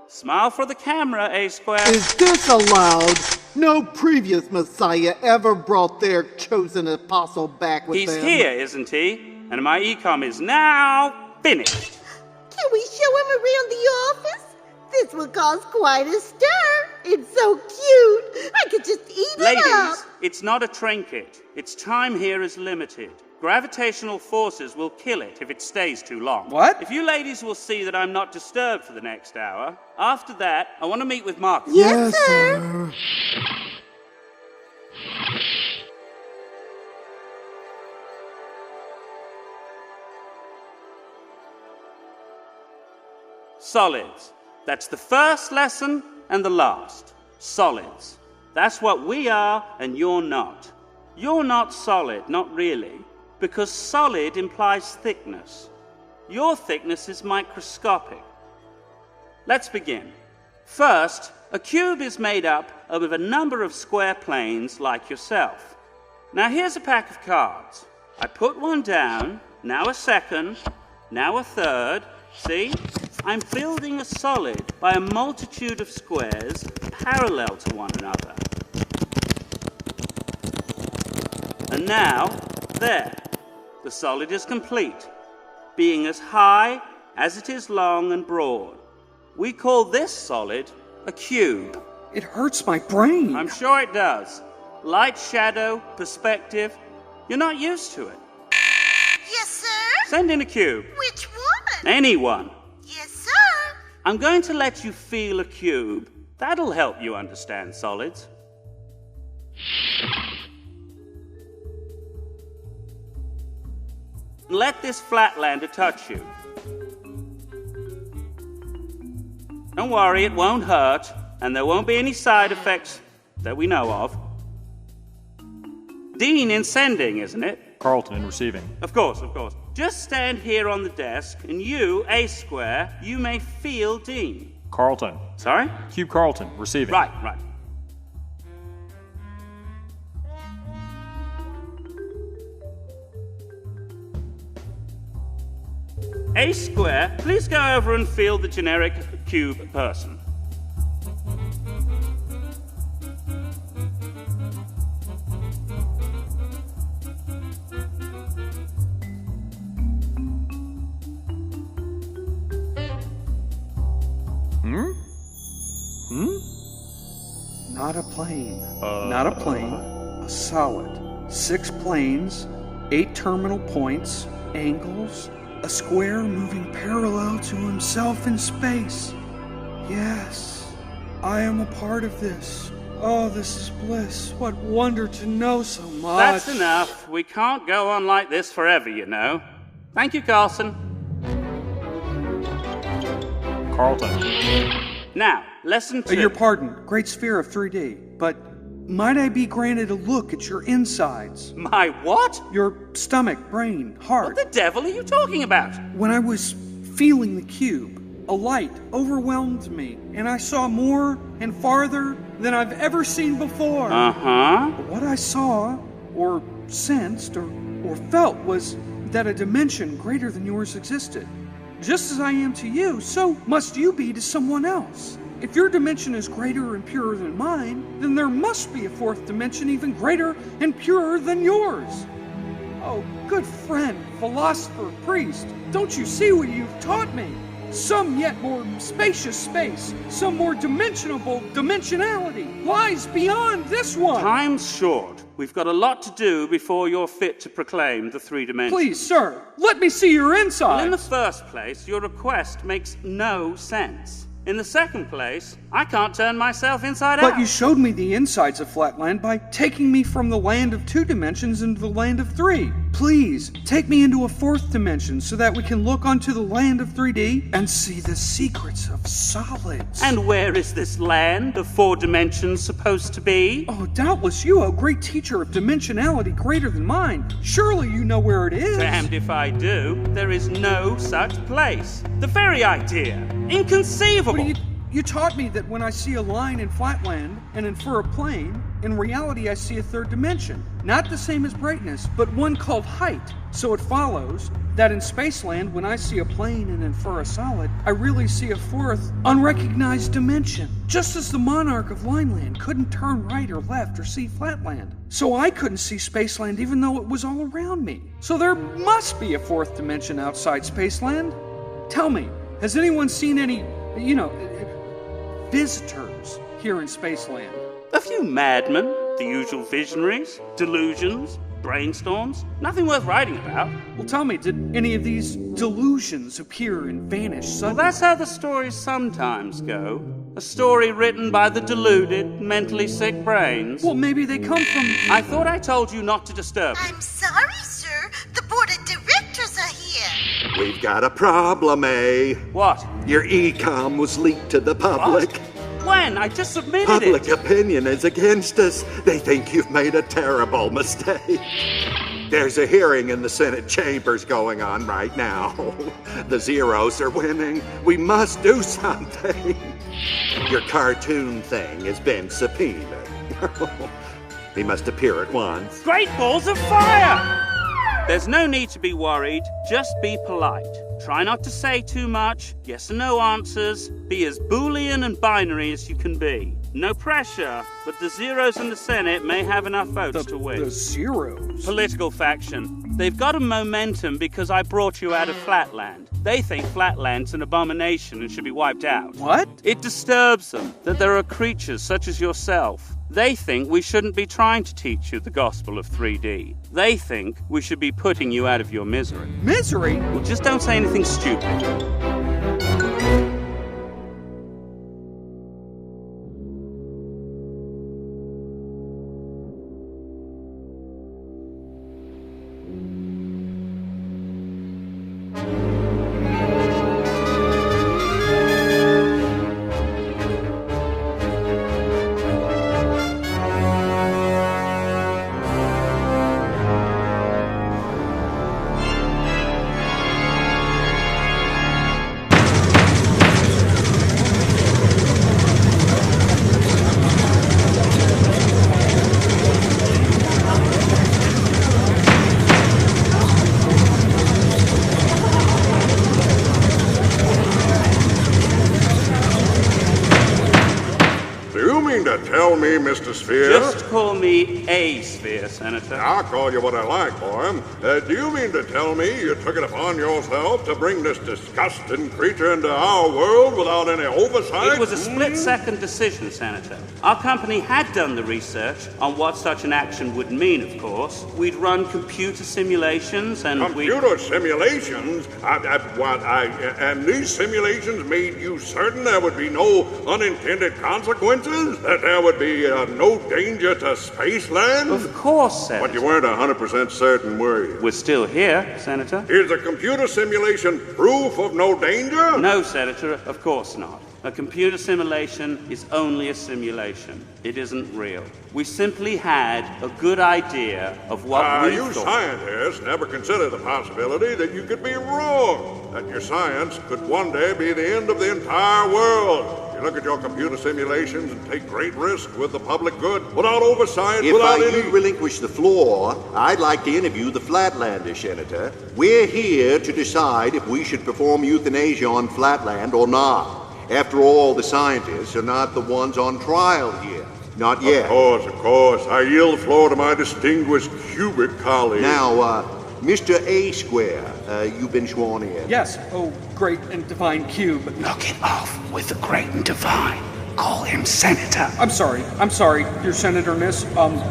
Smile for the camera, A-Square. Is this allowed? No previous Messiah ever brought their chosen apostle back with them. He's here, isn't he? And my ecom is now finished. Can we show him around the office? This will cause quite a stir. It's so cute. I could just eat it up. Ladies, it's not a trinket. Its time here is limited. Gravitational forces will kill it if it stays too long. What? If you ladies will see that I'm not disturbed for the next hour, after that, I want to meet with Marcus. Yes, sir. Solids. That's the first lesson and the last. Solids. That's what we are and you're not. You're not solid, not really, because solid implies thickness. Your thickness is microscopic. Let's begin. First, a cube is made up of a number of square planes like yourself. Now here's a pack of cards. I put one down, now a second, now a third. See? I'm building a solid by a multitude of squares parallel to one another. And now, there. The solid is complete, being as high as it is long and broad. We call this solid a cube. It hurts my brain. I'm sure it does. Light, shadow, perspective. You're not used to it. Yes, sir? Send in a cube. Which one? Anyone. Yes, sir. I'm going to let you feel a cube. That'll help you understand solids. Let this Flatlander touch you. Don't worry, it won't hurt, and there won't be any side effects that we know of. Dean in sending, isn't it? Carlton in receiving. Of course, of course. Just stand here on the desk, and you, A-Square, you may feel Dean. Carlton. Sorry? Cube Carlton, receiving. Right. A-Square, please go over and feel the generic cube person. Not a plane. Not a plane. A solid. 6 planes, 8 terminal points, angles, a square moving parallel to himself in space. Yes, I am a part of this. Oh, this is bliss. What wonder to know so much. That's enough. We can't go on like this forever, you know. Thank you, Carlson. Carlton. Now, lesson 2. Your pardon. Great sphere of 3D. But Might I be granted a look at your insides? My what? Your stomach, brain, heart. What the devil are you talking about? When I was feeling the cube, a light overwhelmed me, and I saw more and farther than I've ever seen before. Uh-huh. What I saw, or sensed, or felt was that a dimension greater than yours existed. Just as I am to you, so must you be to someone else. If your dimension is greater and purer than mine, then there must be a fourth dimension even greater and purer than yours. Oh, good friend, philosopher, priest, don't you see what you've taught me? Some yet more spacious space, some more dimensionable dimensionality lies beyond this one. Time's short. We've got a lot to do before you're fit to proclaim the three dimensions. Please, sir, let me see your insides. Well, in the first place, your request makes no sense. In the second place, I can't turn myself inside out. But you showed me the insides of Flatland by taking me from the land of 2 dimensions into the land of 3. Please, take me into a 4th dimension so that we can look onto the land of 3D and see the secrets of solids. And where is this land of 4 dimensions supposed to be? Oh, doubtless you, a great teacher of dimensionality greater than mine. Surely you know where it is. Damned if I do. There is no such place. The very idea. Inconceivable. You taught me that when I see a line in Flatland and infer a plane, in reality I see a 3rd dimension. Not the same as brightness, but one called height. So it follows that in Spaceland, when I see a plane and infer a solid, I really see a 4th, unrecognized dimension. Just as the monarch of Lineland couldn't turn right or left or see Flatland. So I couldn't see Spaceland even though it was all around me. So there must be a 4th dimension outside Spaceland. Tell me, has anyone seen any, visitors here in Spaceland? A few madmen, the usual visionaries, delusions, brainstorms, nothing worth writing about. Well, tell me, did any of these delusions appear and vanish suddenly? Well, that's how the stories sometimes go. A story written by the deluded, mentally sick brains. Well, maybe they come from... I thought I told you not to disturb me. I'm sorry, sir. The board of directors are here. We've got a problem, eh? What? Your e-com was leaked to the public. What? When? I just submitted Public it. opinion is against us. They think you've made a terrible mistake. There's a hearing in the Senate chambers going on right now. The Zeros are winning. We must do something. Your cartoon thing has been subpoenaed. He must appear at once. Great balls of fire! There's no need to be worried. Just be polite. Try not to say too much. Yes or no answers. Be as Boolean and binary as you can be. No pressure, but the Zeros in the Senate may have enough votes to win. The Zeros? Political faction. They've got a momentum because I brought you out of Flatland. They think Flatland's an abomination and should be wiped out. What? It disturbs them that there are creatures such as yourself. They think we shouldn't be trying to teach you the gospel of 3D. They think we should be putting you out of your misery. Misery? Well, just don't say anything stupid. Tell me, Mr. Sphere. Just call me a Sphere, Senator. I'll call you what I like, boy. Do you mean to tell me you took it upon yourself to bring this disgusting creature into our world without any oversight? It was a split-second decision, Senator. Our company had done the research on what such an action would mean, of course. We'd run computer simulations and Computer simulations? And these simulations made you certain there would be no unintended consequences? That there would be no danger to Spaceland? Of course, Senator. But you weren't 100% certain, were you? We're still here, Senator. Is a computer simulation proof of no danger? No, Senator, of course not. A computer simulation is only a simulation. It isn't real. We simply had a good idea of what we You thought. scientists never consider the possibility that you could be wrong, that your science could one day be the end of the entire world. You look at your computer simulations and take great risks with the public good, without oversight, without If any... you relinquish the floor, I'd like to interview the Flatlander, Senator. We're here to decide if we should perform euthanasia on Flatland or not. After all, the scientists are not the ones on trial here. Not yet. Of course. I yield the floor to my distinguished cubic colleague. Now, Mr. A Square, you've been sworn in. Yes, oh, great and divine cube. Knock it off with the great and divine. Call him Senator. I'm sorry, your senatorness,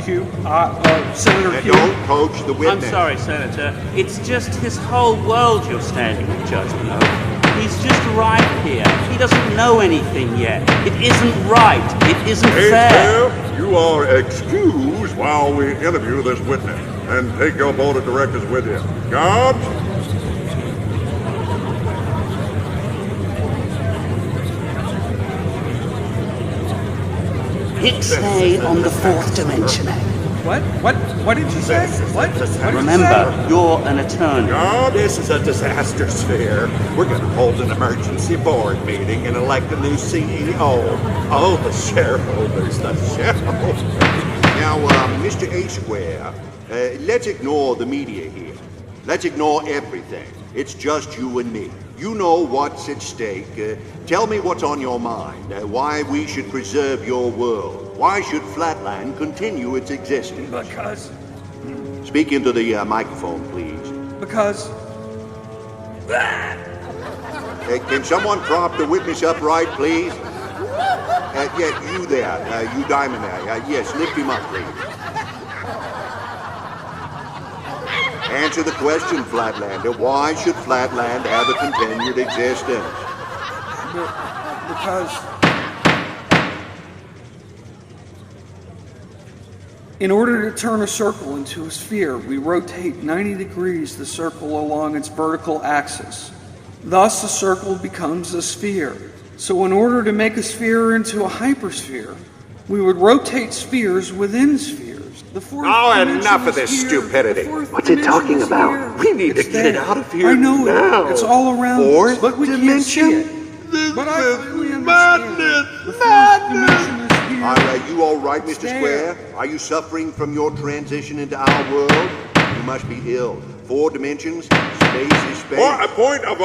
Cube, Senator Cube. Don't coach the witness. I'm sorry, Senator. It's just his whole world you're standing in judgment over. He's just arrived here. He doesn't know anything yet. It isn't right. It isn't fair. Sheriff, you are excused while we interview this witness. And take your board of directors with you. Guards? Ixnay on the fourth dimension. What did you say? What did Remember, you're an attorney. This is a disaster sphere. We're going to hold an emergency board meeting and elect a new CEO. Oh, the shareholders, the shareholders. Now, Mr. A Square, let's ignore the media here. Let's ignore everything. It's just you and me. You know what's at stake. Tell me what's on your mind. Why we should preserve your world. Why should Flatland continue its existence? Because... Speak into the microphone, please. Because... Can someone prop the witness upright, please? Yeah, you there. You diamond there. Yes, lift him up, please. Answer the question, Flatlander. Why should Flatland have a continued existence? Because... In order to turn a circle into a sphere, we rotate 90 degrees the circle along its vertical axis. Thus, a circle becomes a sphere. So in order to make a sphere into a hypersphere, we would rotate spheres within spheres. The fourth enough of this stupidity. What's it talking about? We need to get it out of here I know now. It's all around us, but we can't see it. But I clearly understand. The fourth dimension is here. Are you all right, Mr. Square? Are you suffering from your transition into our world? You must be ill. 4 dimensions, space is space. A point of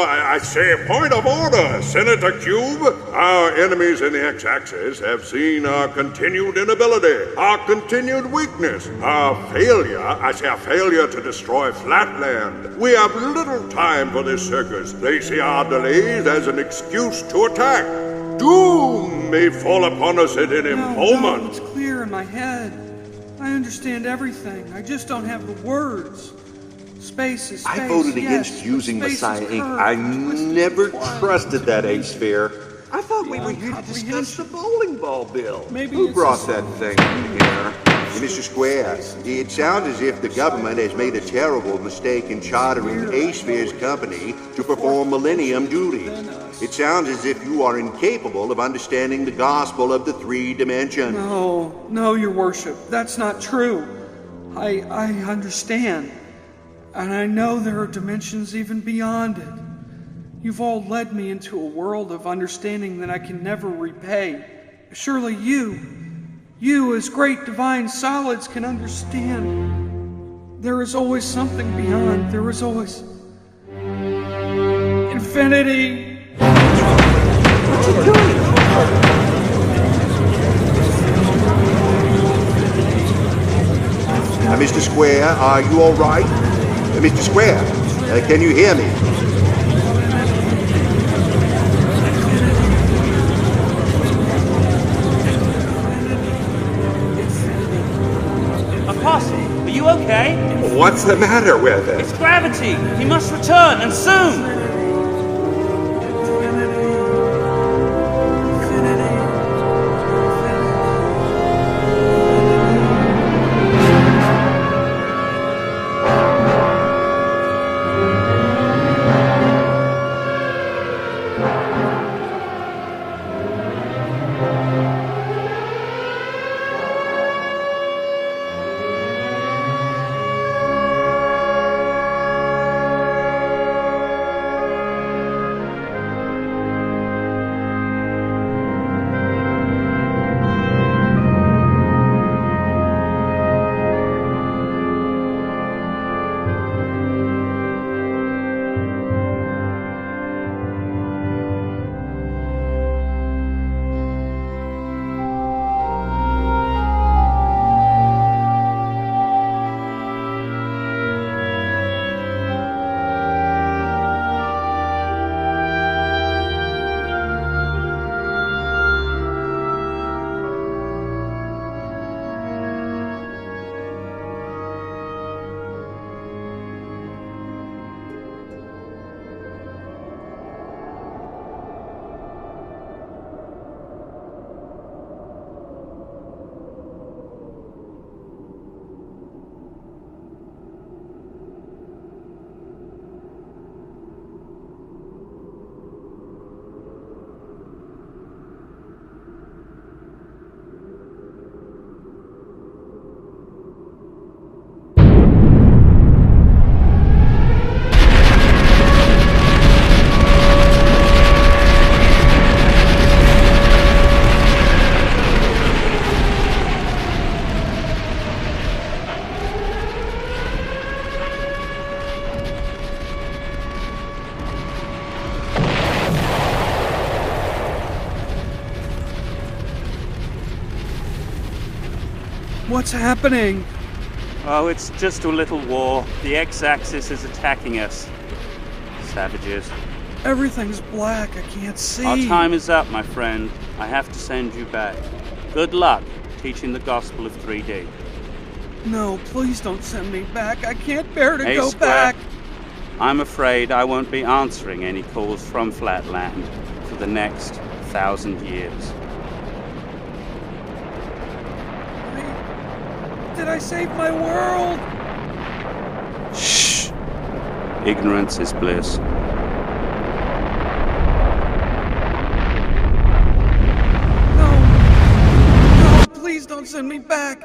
order, Senator Cube. Our enemies in the X-axis have seen our continued inability, our continued weakness, our failure to destroy Flatland. We have little time for this circus. They see our delays as an excuse to attack. Doom may fall upon us at any moment. No, it's clear in my head. I understand everything. I just don't have the words. Space is space. I voted against using Messiah Inc. I never trusted that A-sphere. I thought we were here to discuss the bowling ball bill. Who brought that thing in here? Mr. Square, it sounds as if the government has made a terrible mistake in chartering A-sphere's company to perform millennium duties. It sounds as if you are incapable of understanding the gospel of the 3 dimensions. No, your worship. That's not true. I understand. And I know there are dimensions even beyond it. You've all led me into a world of understanding that I can never repay. Surely you as great divine solids can understand. There is always something beyond. There is always... infinity. What's he doing? Mr. Square, are you all right? Mr. Square, can you hear me? Apostle, are you okay? What's the matter with it? It's gravity. He must return, and soon. What's happening? Oh, it's just a little war. The X-axis is attacking us. Savages. Everything's black. I can't see. Our time is up, my friend. I have to send you back. Good luck teaching the gospel of 3D. No, please don't send me back. I can't bear to A go Square, back. I'm afraid I won't be answering any calls from Flatland for the next 1,000 years. Did I save my world? Shh. Ignorance is bliss. No, please don't send me back.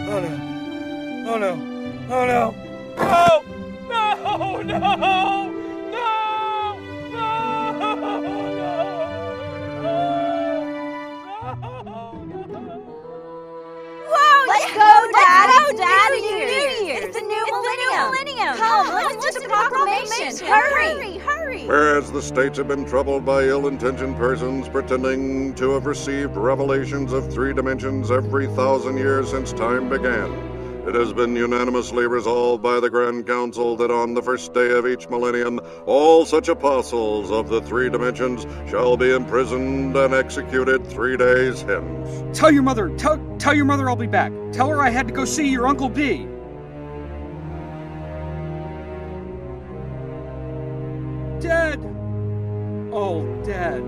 Oh no. Oh no. Oh no. Oh! No! No! No! Let's go, Dad! New Year's! It's the new millennium! Come, let's do the proclamation! Hurry! Whereas the states have been troubled by ill-intentioned persons pretending to have received revelations of 3 dimensions every 1,000 years since time began, it has been unanimously resolved by the Grand Council that on the first day of each millennium, all such apostles of the 3 dimensions shall be imprisoned and executed 3 days hence. Tell your mother I'll be back. Tell her I had to go see your Uncle B. Dead. All dead.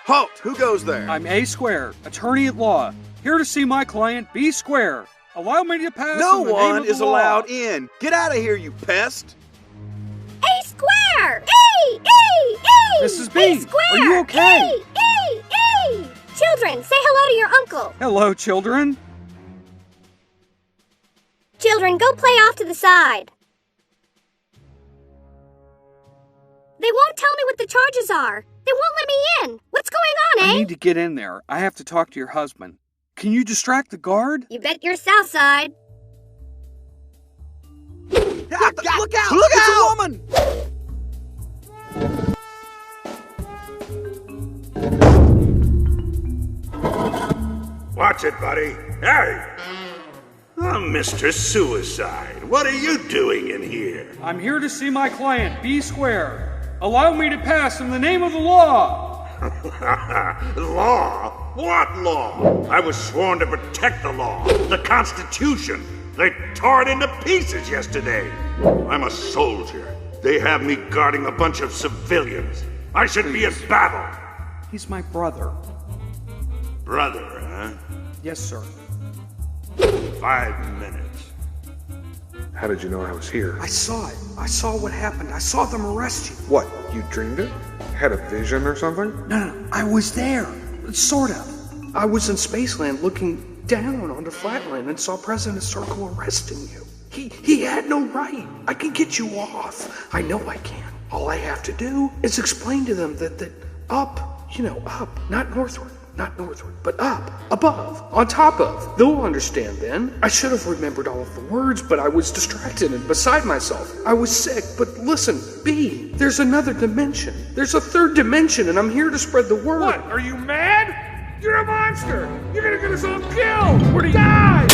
Halt! Who goes there? I'm A Square, attorney at law, here to see my client B Square. Allow me to pass. No in the name one of the is law. allowed in. Get out of here, you pest! A Square! A! Mrs. B, A Square! are you okay? A! Children, say hello to your uncle. Hello, children. Children, go play off to the side. They won't tell me what the charges are. They won't let me in. What's going on, I need to get in there. I have to talk to your husband. Can you distract the guard? You bet your south side. Look out! It's a woman! Watch it, buddy. Hey! Oh, Mr. Suicide, what are you doing in here? I'm here to see my client B Square. Allow me to pass in the name of the law. Law? What law? I was sworn to protect the law, the Constitution. They tore it into pieces yesterday. I'm a soldier. They have me guarding a bunch of civilians. I should be at battle. He's my brother. Brother, huh? Yes, sir. 5 minutes. How did you know I was here? I saw it. I saw what happened. I saw them arrest you. What? You dreamed it? Had a vision or something? No, I was there. Sort of. I was in Spaceland looking down onto Flatland and saw President Circle arresting you. He had no right. I can get you off. I know I can. All I have to do is explain to them that up, up, not northward, but up, above, on top of. They'll understand then. I should have remembered all of the words, but I was distracted and beside myself. I was sick, but listen, B, there's another dimension. There's a 3rd dimension, and I'm here to spread the word. What? Are you mad? You're a monster! You're gonna get us all killed! Where do you die?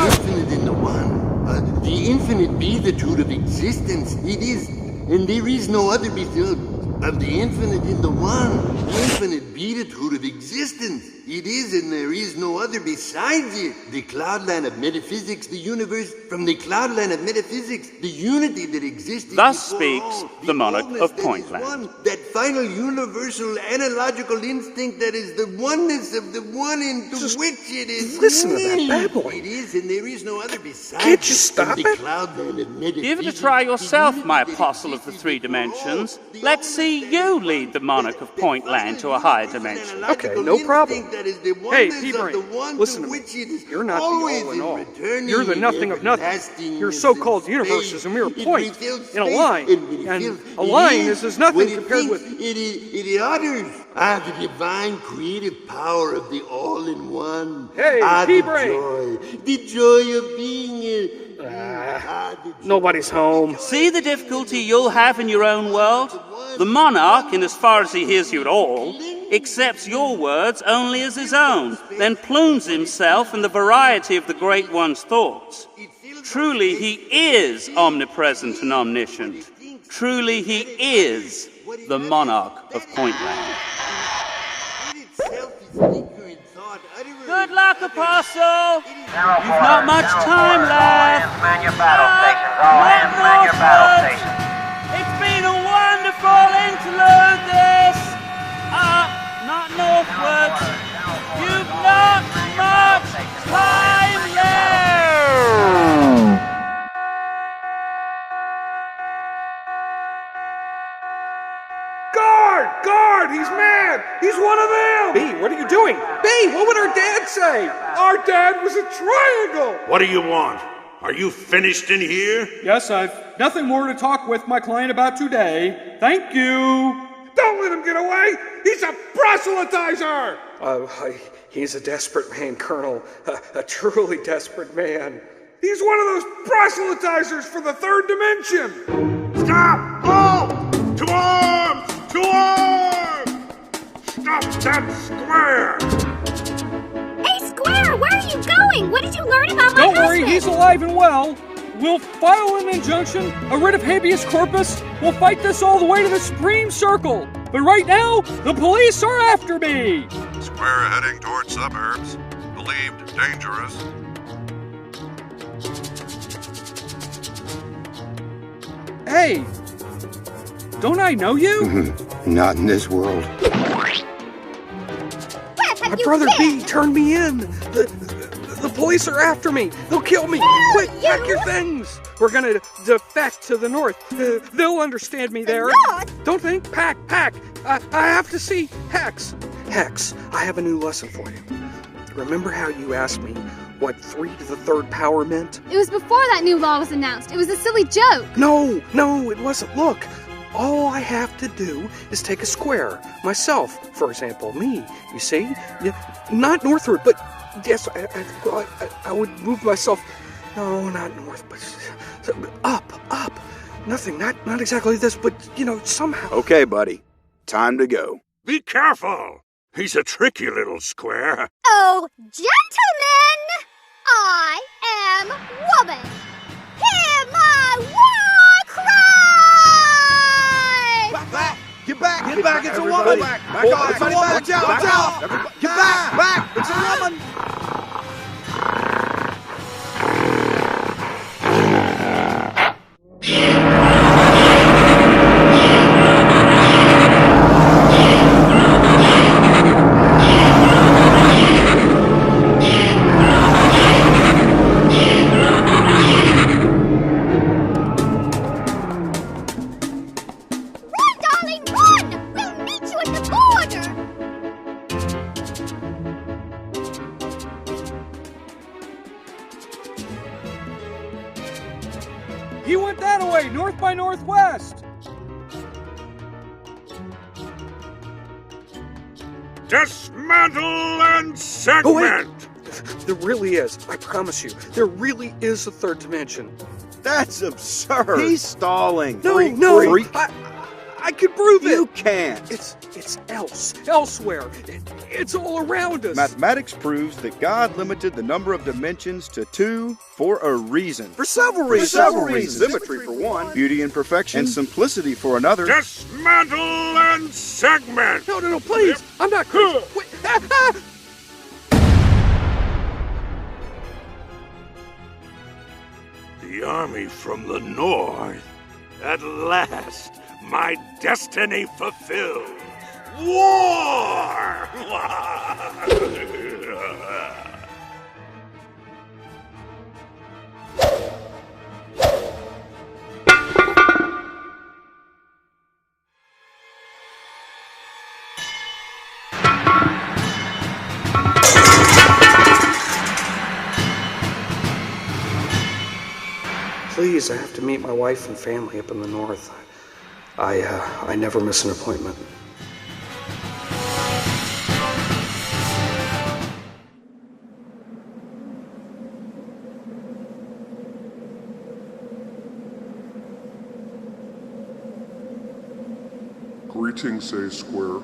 Infinite in the one. The infinite be the truth of existence. It is, and there is no other beside of the infinite in the one. The infinite be the truth of existence. It is, and there is no other besides it. The cloudland of metaphysics, the universe, from the cloudland of metaphysics, the unity that exists. Thus speaks the monarch of Pointland. That final universal analogical instinct that is the oneness of the one into which it is. Listen to that babbling. It is, and there is no other besides Can't you stop it? it? Give it a try yourself, my apostle of the 3 dimensions. Let's see you lead the monarch of Pointland to a higher dimension. Okay, no problem. Hey, P-Brain, listen to me. You're not the all in all. You're the nothing of nothing. Your so-called universe is a mere point in a line, and a line is as nothing compared with... It utters the divine creative power of the all-in-one. Hey, P-Brain! The joy of being here. Nobody's home. See the difficulty you'll have in your own world? The monarch, in as far as he hears you at all, accepts your words only as his own, then plumes himself in the variety of the Great One's thoughts. Truly he is omnipresent and omniscient. Truly he is the monarch of Pointland. Good luck, Apostle! You've not much time left. Man your battle stations. All hands man your battle stations. It's been a wonderful interlude, this. Not northwards. You've not much time left. Guard! Guard! He's mad! He's one of them! B, what are you doing? B, what would our dad say? Our dad was a triangle! What do you want? Are you finished in here? Yes, I've nothing more to talk with my client about today. Thank you. Don't let him get away! He's a proselytizer! He's a desperate man, Colonel. A truly desperate man. He's one of those proselytizers for the third dimension! Stop! All! To arms! To arms! Stop that square! Hey, Square, where are you going? What did you learn about my Don't husband? worry, he's alive and well. We'll file an injunction, a writ of habeas corpus. We'll fight this all the way to the Supreme Circle. But right now, the police are after me. Square heading toward suburbs. Believed dangerous. Hey, don't I know you? Not in this world. My brother B turned me in. The police are after me. They'll kill me. Quick, pack your things. We're gonna defect to the north. They'll understand me there. Don't think. Pack. I have to see Hex. Hex, I have a new lesson for you. Remember how you asked me what 3 to the 3rd power meant? It was before that new law was announced. It was a silly joke. No, it wasn't. Look, all I have to do is take a square. Myself, for example, me, you see? Not northward, but yes, I would move myself. No, not north, but up. Nothing, not exactly this, but, somehow. Okay, buddy. Time to go. Be careful! He's a tricky little square. Oh, gentlemen! I am woman. Hear my war cry! Back! Get back! Get back! It's a woman! Back off! Everybody Watch out! back off! Get back! It's a woman! He went that way, north by northwest. Dismantle and segment! Oh, wait. There really is. I promise you. There really is a 3rd dimension. That's absurd. He's stalling. No. Freak. I could prove it. You can't. It's elsewhere. It's all around us. Mathematics proves that God limited the number of dimensions to 2 for a reason. For several reasons. Symmetry for one, beauty and perfection, and simplicity for another. Dismantle and segment! No, please. I'm not crazy. Wait. The army from the north. At last, my destiny fulfilled. War! Please, I have to meet my wife and family up in the north. I never miss an appointment. Greetings, A Square.